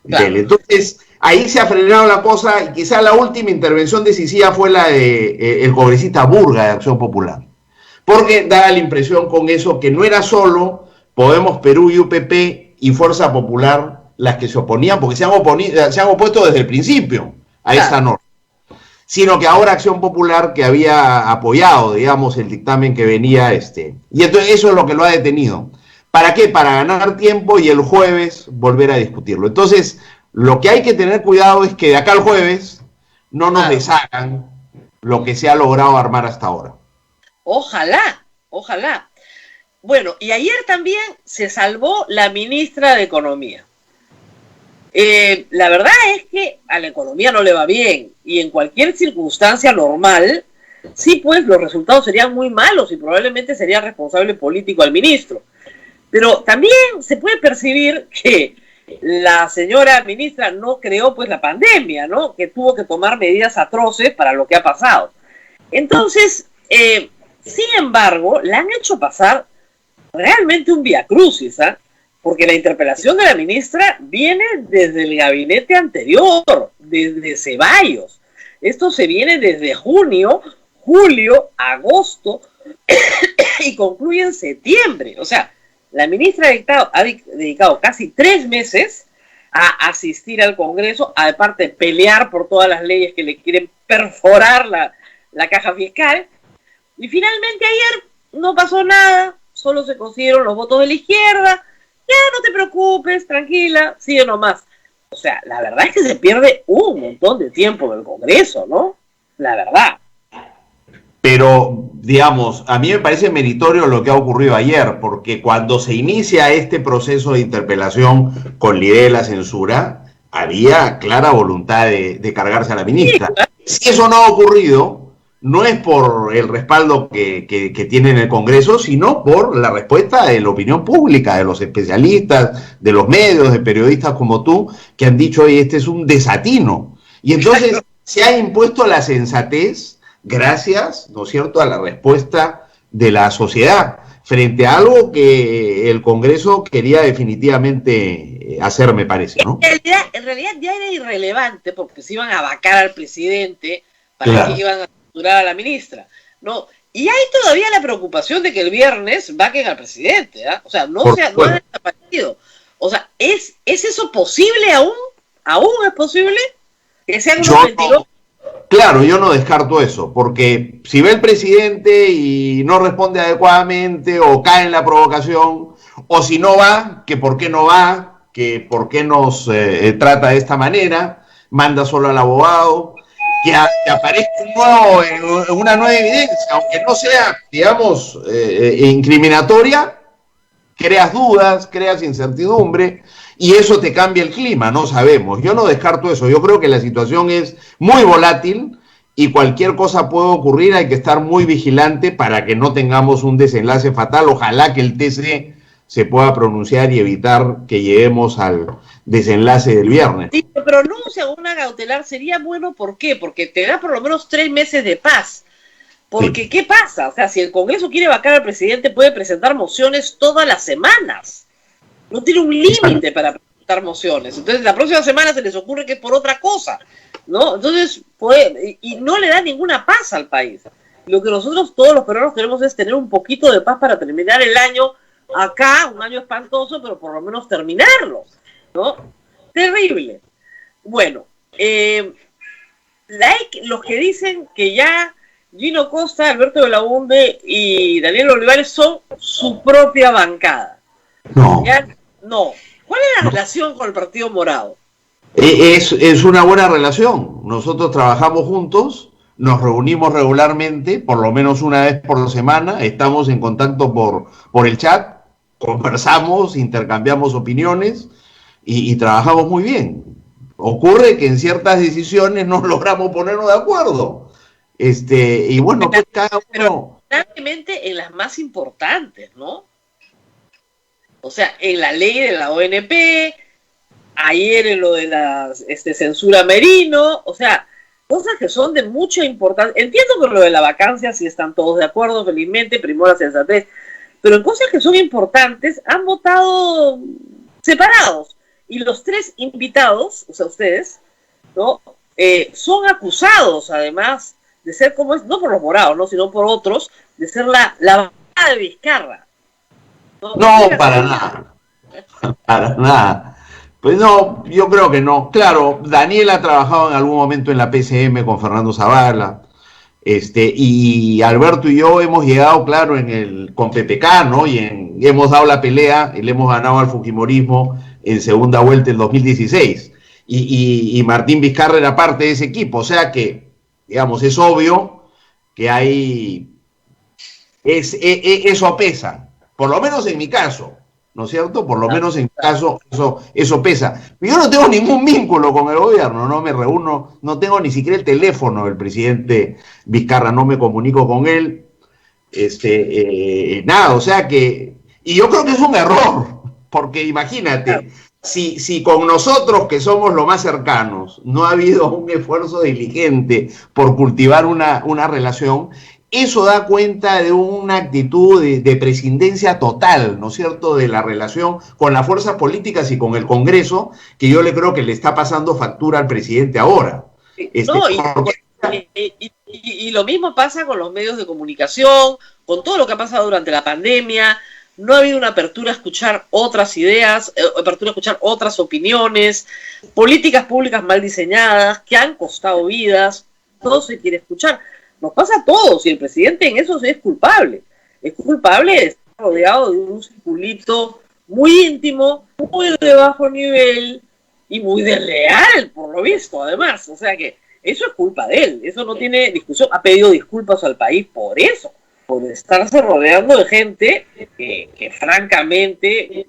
de él. Entonces, ahí se ha frenado la cosa, y quizá la última intervención decisiva fue la de el congresista Burga de Acción Popular. Porque daba la impresión con eso que no era solo Podemos Perú y UPP y Fuerza Popular las que se oponían, porque se han opuesto desde el principio a esta norma, sino que ahora Acción Popular, que había apoyado, digamos, el dictamen que venía, y entonces eso es lo que lo ha detenido. ¿Para qué? Para ganar tiempo y el jueves volver a discutirlo. Entonces, lo que hay que tener cuidado es que de acá al jueves no nos deshagan lo que se ha logrado armar hasta ahora. Ojalá, ojalá. Bueno, y ayer también se salvó la ministra de Economía. La verdad es que a la economía no le va bien, y en cualquier circunstancia normal, sí, pues los resultados serían muy malos y probablemente sería responsable político al ministro. Pero también se puede percibir que la señora ministra no creó pues la pandemia, ¿no?, que tuvo que tomar medidas atroces para lo que ha pasado. Entonces, sin embargo, la han hecho pasar realmente un viacrucis, ¿ah? Porque la interpelación de la ministra viene desde el gabinete anterior, desde Ceballos. Esto se viene desde junio, julio, agosto y concluye en septiembre. O sea, la ministra ha dedicado casi 3 meses a asistir al Congreso, aparte de pelear por todas las leyes que le quieren perforar la caja fiscal. Y finalmente ayer no pasó nada, solo se consiguieron los votos de la izquierda. Ya, no te preocupes, tranquila, sigue nomás. O sea, la verdad es que se pierde un montón de tiempo en el Congreso, ¿no? La verdad. Pero, digamos, a mí me parece meritorio lo que ha ocurrido ayer, porque cuando se inicia este proceso de interpelación con la idea de la censura, había clara voluntad de cargarse a la ministra. Si eso no ha ocurrido, no es por el respaldo que tiene en el Congreso, sino por la respuesta de la opinión pública, de los especialistas, de los medios, de periodistas como tú, que han dicho, oye, este es un desatino. Y entonces se ha impuesto la sensatez gracias, ¿no es cierto?, a la respuesta de la sociedad frente a algo que el Congreso quería definitivamente hacer, me parece, ¿no? En realidad ya era irrelevante, porque se iban a vacar al presidente, para que iban a postular a la ministra, ¿no? Y hay todavía la preocupación de que el viernes vaquen al presidente, ¿eh? O sea, no ha desaparecido. O sea, ¿es eso posible aún? ¿Aún es posible que sean unos mentirosos? Claro, yo no descarto eso, porque si ve el presidente y no responde adecuadamente o cae en la provocación, o si no va, que por qué no va, que por qué nos trata de esta manera, manda solo al abogado, que aparezca una nueva evidencia, aunque no sea, digamos, incriminatoria, creas dudas, creas incertidumbre, y eso te cambia el clima, no sabemos. Yo no descarto eso, yo creo que la situación es muy volátil y cualquier cosa puede ocurrir, hay que estar muy vigilante para que no tengamos un desenlace fatal. Ojalá que el TC se pueda pronunciar y evitar que lleguemos al desenlace del viernes. Si se pronuncia una cautelar sería bueno, ¿por qué? Porque te da por lo menos 3 meses de paz. Porque, sí. ¿Qué pasa? O sea, si el Congreso quiere vacar al presidente, puede presentar mociones todas las semanas. No tiene un límite para presentar mociones. Entonces, la próxima semana se les ocurre que es por otra cosa, ¿no? Entonces, y no le da ninguna paz al país. Lo que nosotros, todos los peruanos, queremos es tener un poquito de paz para terminar el año acá, un año espantoso, pero por lo menos terminarlo, ¿no? Terrible. Bueno, los que dicen que ya Gino Costa, Alberto Belaunde y Daniel Olivares son su propia bancada. No. No. ¿Cuál es la relación con el Partido Morado? Es una buena relación. Nosotros trabajamos juntos, nos reunimos regularmente, por lo menos una vez por semana, estamos en contacto por el chat, conversamos, intercambiamos opiniones y trabajamos muy bien. Ocurre que en ciertas decisiones no logramos ponernos de acuerdo. Y bueno, pues cada uno... Pero realmente en las más importantes, ¿no? O sea, en la ley de la ONP, ayer en lo de la censura Merino, o sea, cosas que son de mucha importancia. Entiendo que lo de la vacancia, si están todos de acuerdo, felizmente, primero la sensatez, pero en cosas que son importantes han votado separados. Y los 3 invitados, o sea, ustedes, ¿no? Son acusados, además, de ser como es, no por los morados, ¿no? Sino por otros, de ser la bancada de Vizcarra. No, para nada. Para nada. Pues no, yo creo que no. Claro, Daniel ha trabajado en algún momento en la PCM con Fernando Zavala. Y Alberto y yo hemos llegado, claro, con PPK, ¿no? Y hemos dado la pelea y le hemos ganado al fujimorismo en segunda vuelta en 2016. Y Martín Vizcarra era parte de ese equipo. O sea que, digamos, es obvio que hay... eso pesa. Por lo menos en mi caso, ¿no es cierto? Por lo menos en mi caso eso pesa. Yo no tengo ningún vínculo con el gobierno, no me reúno, no tengo ni siquiera el teléfono del presidente Vizcarra, no me comunico con él, nada, o sea que... Y yo creo que es un error, porque imagínate, si con nosotros que somos los más cercanos no ha habido un esfuerzo diligente por cultivar una relación... Eso da cuenta de una actitud de prescindencia total, ¿no es cierto?, de la relación con las fuerzas políticas y con el Congreso, que yo le creo que le está pasando factura al presidente ahora. Y lo mismo pasa con los medios de comunicación, con todo lo que ha pasado durante la pandemia. No ha habido una apertura a escuchar otras ideas, apertura a escuchar otras opiniones, políticas públicas mal diseñadas, que han costado vidas. Todo se quiere escuchar. Nos pasa a todos, y el presidente en eso sí es culpable. Es culpable de estar rodeado de un circulito muy íntimo, muy de bajo nivel y muy desleal, por lo visto, además. O sea que eso es culpa de él, eso no tiene discusión. Ha pedido disculpas al país por eso, por estarse rodeando de gente que francamente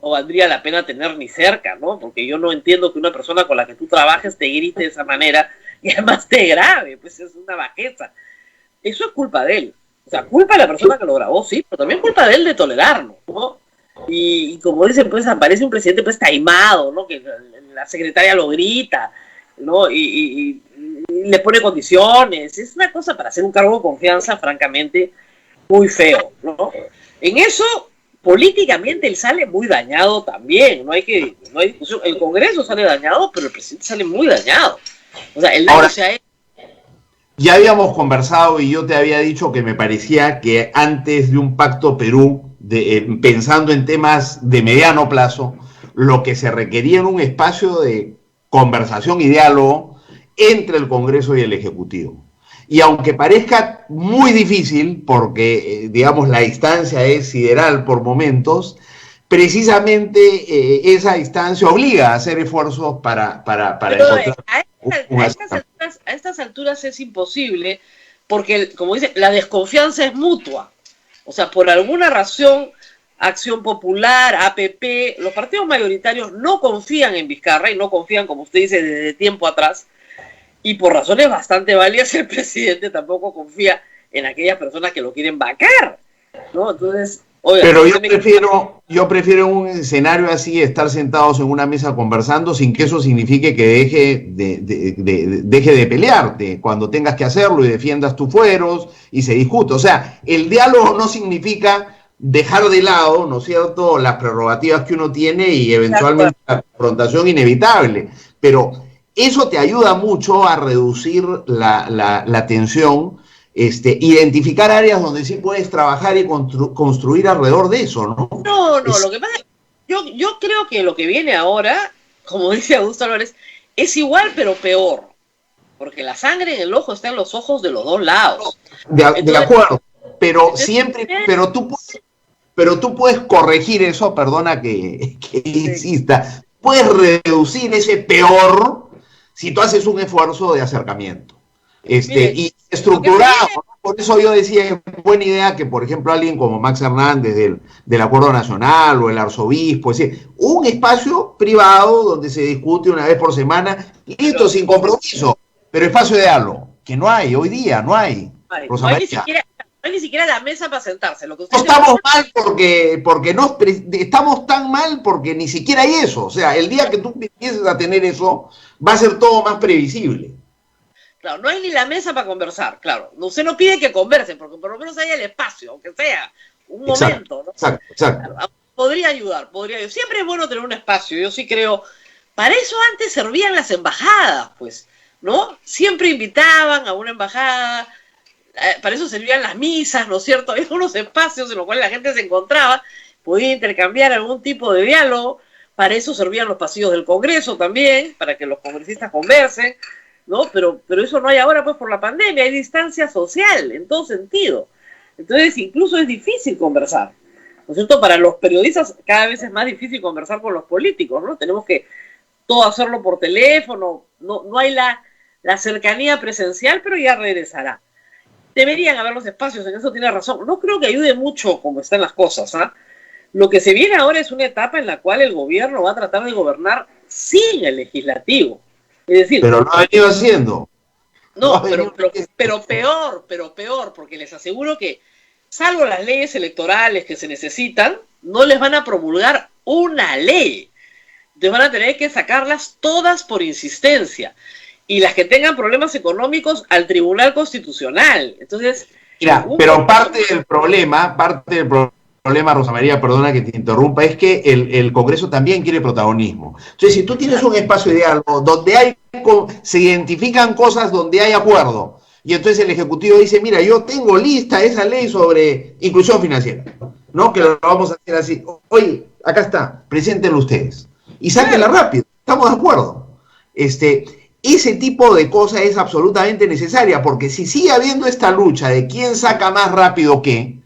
no valdría la pena tener ni cerca, ¿no? Porque yo no entiendo que una persona con la que tú trabajes te grite de esa manera y además te grave, pues es una bajeza. Eso es culpa de él. O sea, culpa de la persona que lo grabó, sí, pero también culpa de él de tolerarlo, ¿no? Y como dicen, pues aparece un presidente pues taimado, ¿no? Que la secretaria lo grita, ¿no? Y le pone condiciones. Es una cosa para hacer un cargo de confianza, francamente, muy feo, ¿no? En eso, políticamente, él sale muy dañado también. No hay discusión. El Congreso sale dañado, pero el presidente sale muy dañado. O sea, el daño se ha hecho. Ya habíamos conversado y yo te había dicho que me parecía que antes de un pacto Perú, pensando en temas de mediano plazo, lo que se requería era un espacio de conversación y diálogo entre el Congreso y el Ejecutivo. Y aunque parezca muy difícil, porque digamos la distancia es sideral por momentos, precisamente esa distancia obliga a hacer esfuerzos para encontrar a estas alturas es imposible, porque, como dice, la desconfianza es mutua. O sea, por alguna razón, Acción Popular, APP, los partidos mayoritarios no confían en Vizcarra y no confían, como usted dice, desde tiempo atrás. Y por razones bastante válidas, el presidente tampoco confía en aquellas personas que lo quieren vacar, ¿no? Entonces, pero yo prefiero un escenario así, estar sentados en una mesa conversando sin que eso signifique que deje de pelearte cuando tengas que hacerlo y defiendas tus fueros y se discute. O sea, el diálogo no significa dejar de lado, ¿no es cierto?, las prerrogativas que uno tiene y eventualmente la confrontación inevitable. Pero eso te ayuda mucho a reducir la tensión. Identificar áreas donde sí puedes trabajar y construir alrededor de eso, ¿no? No, lo que pasa es que yo creo que lo que viene ahora, como dice Augusto Álvarez, es igual pero peor, porque la sangre en el ojo está en los ojos de los dos lados. De acuerdo, pero siempre, pero tú puedes corregir eso, perdona que insista, puedes reducir ese peor si tú haces un esfuerzo de acercamiento. Y estructurado, ¿no? Por eso yo decía que es buena idea que, por ejemplo, alguien como Max Hernández del Acuerdo Nacional o el arzobispo, es decir, un espacio privado donde se discute una vez por semana, listo, sin compromiso, pero espacio de diálogo, que no hay, hoy día no hay. No hay ni siquiera la mesa para sentarse. Lo que no estamos mal porque no estamos tan mal porque ni siquiera hay eso. O sea, el día que tú empieces a tener eso, va a ser todo más previsible. Claro, no hay ni la mesa para conversar, claro. Usted no pide que conversen, porque por lo menos haya el espacio, aunque sea un momento, ¿no? Exacto. Podría ayudar. Siempre es bueno tener un espacio, yo sí creo. Para eso antes servían las embajadas, pues, ¿no? Siempre invitaban a una embajada, para eso servían las misas, ¿no es cierto? Había unos espacios en los cuales la gente se encontraba, podía intercambiar algún tipo de diálogo, para eso servían los pasillos del Congreso también, para que los congresistas conversen, ¿no? Pero eso no hay ahora, pues, por la pandemia, hay distancia social en todo sentido. Entonces, incluso es difícil conversar, ¿no es cierto? Para los periodistas cada vez es más difícil conversar con los políticos, ¿no? Tenemos que todo hacerlo por teléfono, no hay la cercanía presencial, pero ya regresará. Deberían haber los espacios, en eso tiene razón. No creo que ayude mucho como están las cosas, ¿ah? Lo que se viene ahora es una etapa en la cual el gobierno va a tratar de gobernar sin el legislativo. Es decir, pero lo ha venido haciendo. No, pero peor, porque les aseguro que, salvo las leyes electorales que se necesitan, no les van a promulgar una ley. Entonces van a tener que sacarlas todas por insistencia. Y las que tengan problemas económicos al Tribunal Constitucional. Entonces, mira, pero parte del problema, Rosa María, perdona que te interrumpa, es que el Congreso también quiere protagonismo. Entonces, si tú tienes un espacio de diálogo donde se identifican cosas donde hay acuerdo, y entonces el Ejecutivo dice, mira, yo tengo lista esa ley sobre inclusión financiera, ¿no? Que lo vamos a hacer así. Oye, acá está, preséntenlo ustedes. Y sáquenla rápido, estamos de acuerdo. Ese tipo de cosas es absolutamente necesaria, porque si sigue habiendo esta lucha de quién saca más rápido qué,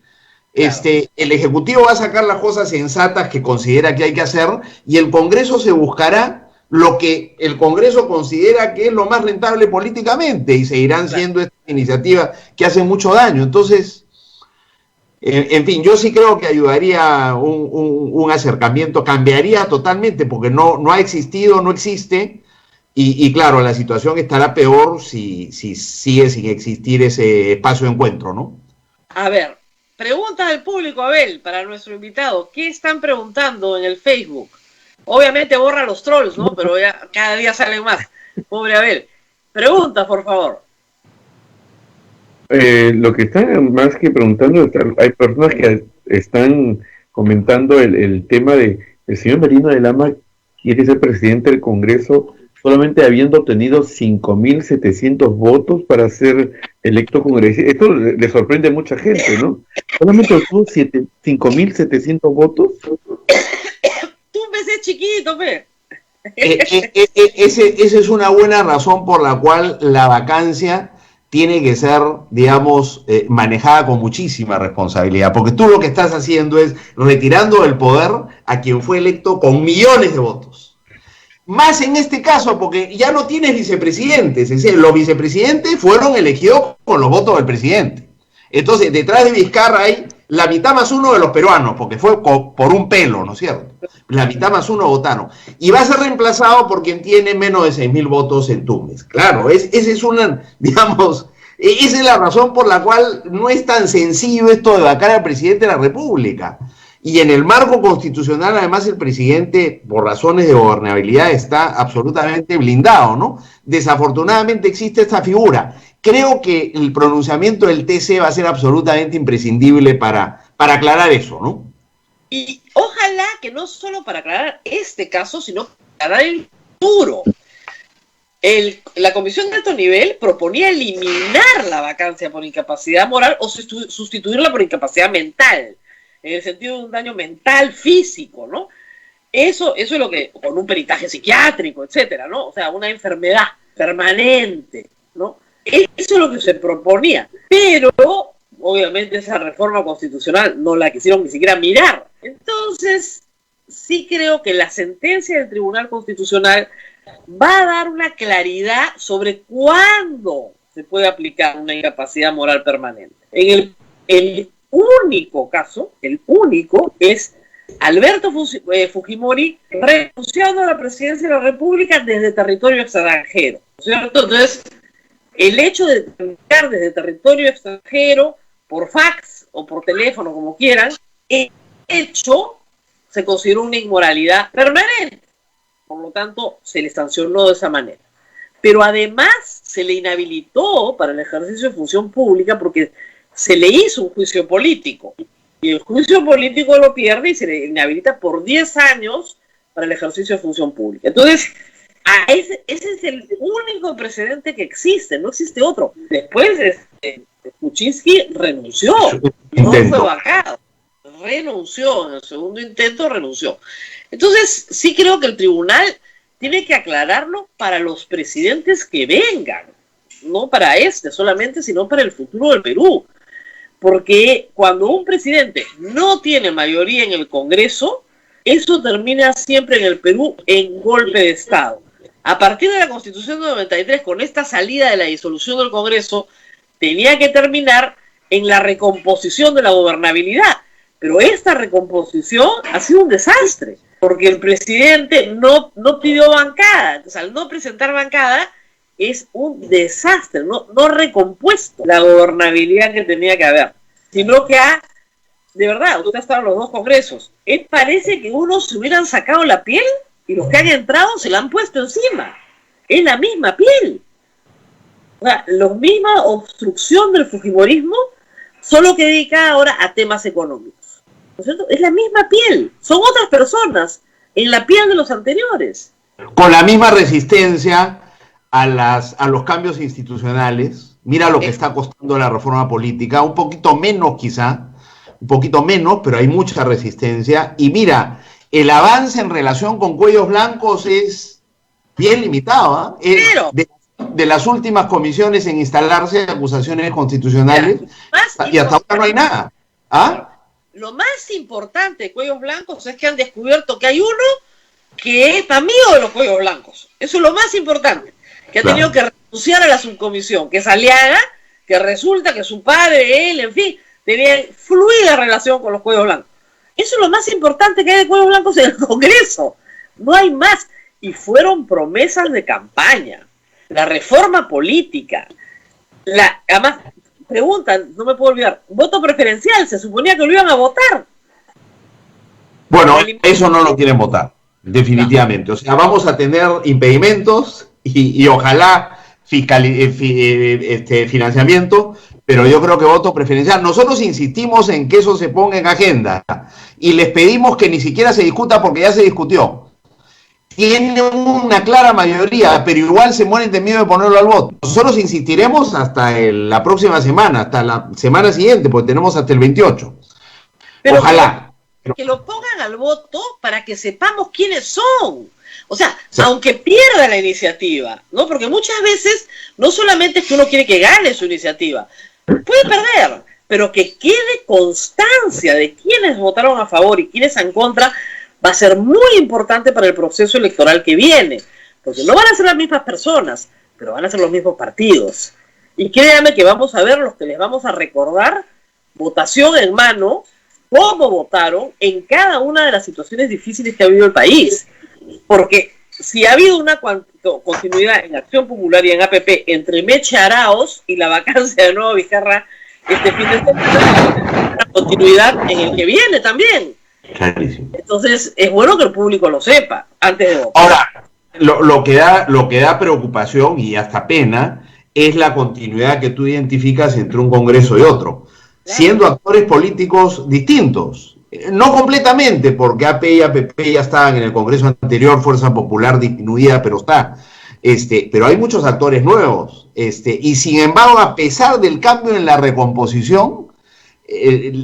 el Ejecutivo va a sacar las cosas sensatas que considera que hay que hacer y el Congreso se buscará lo que el Congreso considera que es lo más rentable políticamente y seguirán siendo estas iniciativas que hacen mucho daño. Entonces, en fin, yo sí creo que ayudaría un acercamiento, cambiaría totalmente porque no ha existido, no existe y claro, la situación estará peor si sigue sin existir ese espacio de encuentro, ¿no? A ver. Pregunta del público, Abel, para nuestro invitado. ¿Qué están preguntando en el Facebook? Obviamente borra los trolls, ¿no? Pero ya cada día salen más. Pobre Abel. Pregunta, por favor. Lo que están más que preguntando, hay personas que están comentando el tema de el señor Merino de Lama quiere ser presidente del Congreso solamente habiendo obtenido 5.700 votos para ser electo congresista. Esto le sorprende a mucha gente, ¿no? Solamente obtuvo 5.700 votos. Tú empecé chiquito, pe. Esa es una buena razón por la cual la vacancia tiene que ser, digamos, manejada con muchísima responsabilidad, porque tú lo que estás haciendo es retirando del poder a quien fue electo con millones de votos. Más en este caso, porque ya no tienes vicepresidentes, es decir, los vicepresidentes fueron elegidos con los votos del presidente. Entonces, detrás de Vizcarra hay la mitad más uno de los peruanos, porque fue por un pelo, ¿no es cierto? La mitad más uno votaron. Y va a ser reemplazado por quien tiene menos de 6.000 votos en Tumbes. Claro, esa es una, digamos, esa es la razón por la cual no es tan sencillo esto de vacar al presidente de la República. Y en el marco constitucional, además, el presidente, por razones de gobernabilidad, está absolutamente blindado, ¿no? Desafortunadamente existe esta figura. Creo que el pronunciamiento del TC va a ser absolutamente imprescindible para aclarar eso, ¿no? Y ojalá que no solo para aclarar este caso, sino para aclarar el futuro. La comisión de alto nivel proponía eliminar la vacancia por incapacidad moral o sustituirla por incapacidad mental, en el sentido de un daño mental, físico, ¿no? Eso es lo que, con un peritaje psiquiátrico, etcétera, ¿no? O sea, una enfermedad permanente, ¿no? Eso es lo que se proponía, pero obviamente esa reforma constitucional no la quisieron ni siquiera mirar. Entonces, sí creo que la sentencia del Tribunal Constitucional va a dar una claridad sobre cuándo se puede aplicar una incapacidad moral permanente. En el único caso, el único, es Alberto Fujimori renunciando a la presidencia de la República desde territorio extranjero, ¿cierto? Entonces, el hecho de tramitar desde territorio extranjero, por fax o por teléfono, como quieran, el hecho se consideró una inmoralidad permanente. Por lo tanto, se le sancionó de esa manera. Pero además se le inhabilitó para el ejercicio de función pública porque se le hizo un juicio político. Y el juicio político lo pierde y se le inhabilita por 10 años para el ejercicio de función pública. Entonces, ese es el único precedente que existe, no existe otro. Después, Kuczynski renunció, no fue vacado, renunció, en el segundo intento renunció. Entonces, sí creo que el tribunal tiene que aclararlo para los presidentes que vengan, no para este solamente, sino para el futuro del Perú. Porque cuando un presidente no tiene mayoría en el Congreso, eso termina siempre en el Perú en golpe de Estado. A partir de la Constitución de 93, con esta salida de la disolución del Congreso, tenía que terminar en la recomposición de la gobernabilidad. Pero esta recomposición ha sido un desastre, porque el presidente no pidió bancada. Entonces, al no presentar bancada, es un desastre, no recompuesto la gobernabilidad que tenía que haber, sino que de verdad, usted ha estado en los dos congresos, parece que unos se hubieran sacado la piel y los que han entrado se la han puesto encima. Es la misma piel. O sea, la misma obstrucción del fujimorismo, solo que dedica ahora a temas económicos. ¿No es cierto? Es la misma piel. Son otras personas en la piel de los anteriores. Con la misma resistencia a los cambios institucionales. Mira lo que está costando la reforma política. Un poquito menos quizá. Un poquito menos, pero hay mucha resistencia. Y mira, el avance en relación con Cuellos Blancos es bien limitado, ¿eh? De las últimas comisiones en instalarse acusaciones constitucionales, y hasta ahora no hay nada. ¿Ah? Lo más importante de Cuellos Blancos es que han descubierto que hay uno que es amigo de los Cuellos Blancos. Eso es lo más importante. Que ha tenido que renunciar a la subcomisión, que es Aliaga, que resulta que su padre, él, en fin, tenía fluida relación con los Cuellos Blancos. Eso es lo más importante que hay de Cuellos Blancos en el Congreso. No hay más. Y fueron promesas de campaña. La reforma política. Además, preguntan, no me puedo olvidar, voto preferencial, se suponía que lo iban a votar. Bueno, eso no lo quieren votar, definitivamente. O sea, vamos a tener impedimentos y ojalá financiamiento, pero yo creo que voto preferencial. Nosotros insistimos en que eso se ponga en agenda y les pedimos que ni siquiera se discuta porque ya se discutió. tiene una clara mayoría, pero igual se mueren de miedo de ponerlo al voto. Nosotros insistiremos hasta la próxima semana, hasta la semana siguiente, porque tenemos hasta el 28. Pero ojalá. Que lo pongan al voto para que sepamos quiénes son. O sea, sí, aunque pierda la iniciativa, ¿no? Porque muchas veces no solamente es que uno quiere que gane su iniciativa, puede perder, pero que quede constancia de quiénes votaron a favor y quiénes en contra, va a ser muy importante para el proceso electoral que viene, porque no van a ser las mismas personas, pero van a ser los mismos partidos. Y créanme que vamos a ver los que les vamos a recordar, votación en mano, cómo votaron en cada una de las situaciones difíciles que ha habido el país. Porque si ha habido una continuidad en Acción Popular y en APP entre Mecha Arauz y la vacancia de Nuevo Vizcarra este fin de semana, una continuidad en el que viene también. Clarísimo. Entonces es bueno que el público lo sepa antes de votar. Ahora, lo que da preocupación y hasta pena es la continuidad que tú identificas entre un Congreso y otro, claro, siendo actores políticos distintos. No completamente, porque AP y APP ya estaban en el Congreso anterior, Fuerza Popular disminuida, pero está. Pero hay muchos actores nuevos. Y sin embargo, a pesar del cambio en la recomposición,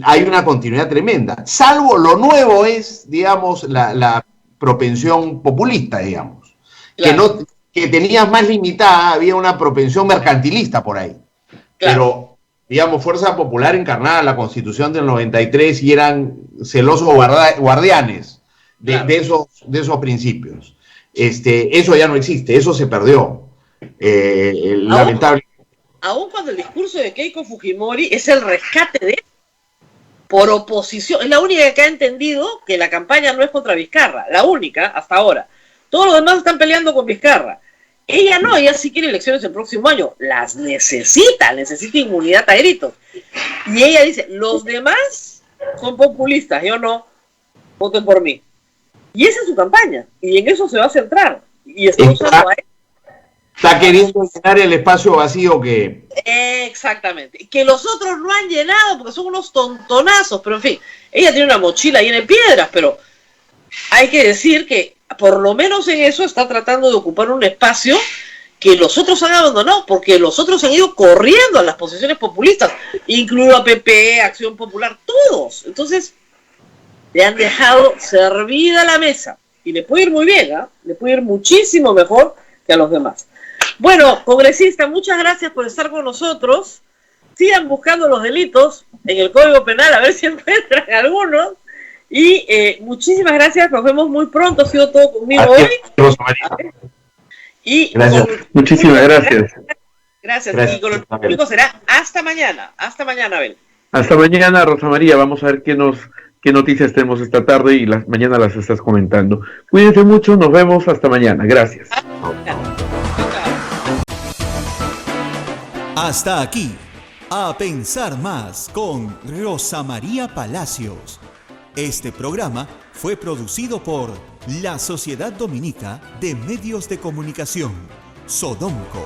hay una continuidad tremenda. Salvo lo nuevo es, digamos, la propensión populista, digamos. Claro. Que tenías más limitada, había una propensión mercantilista por ahí. Claro. Pero digamos, Fuerza Popular encarnada en la Constitución del 93 y eran celosos guardianes de, claro, de esos principios. Eso ya no existe, eso se perdió. Lamentable. Aún cuando el discurso de Keiko Fujimori es el rescate de por oposición, es la única que ha entendido que la campaña no es contra Vizcarra, la única hasta ahora. Todos los demás están peleando con Vizcarra. Ella no, ella sí quiere elecciones el próximo año, las necesita inmunidad a gritos. Y ella dice, los demás son populistas, yo no, voten por mí. Y esa es su campaña, y en eso se va a centrar. Y está usando a él. Está queriendo llenar el espacio vacío que... Exactamente, que los otros no han llenado porque son unos tontonazos, pero en fin, ella tiene una mochila llena de piedras, pero hay que decir que por lo menos en eso está tratando de ocupar un espacio que los otros han abandonado, porque los otros han ido corriendo a las posiciones populistas, incluido APP, Acción Popular, todos. Entonces, le han dejado servida la mesa. Y le puede ir muy bien, ¿eh? Le puede ir muchísimo mejor que a los demás. Bueno, congresista, muchas gracias por estar con nosotros. Sigan buscando los delitos en el Código Penal, a ver si encuentran algunos. Y muchísimas gracias, nos vemos muy pronto, ha sido todo conmigo hoy. Y gracias. Muchísimas gracias. Gracias. Y con el público será hasta mañana. Hasta mañana, Abel. Hasta mañana, Rosa María. Vamos a ver qué noticias tenemos esta tarde y mañana las estás comentando. Cuídense mucho, nos vemos hasta mañana. Gracias. Hasta aquí, A Pensar Más con Rosa María Palacios. Este programa fue producido por la Sociedad Dominica de Medios de Comunicación, Sodomco.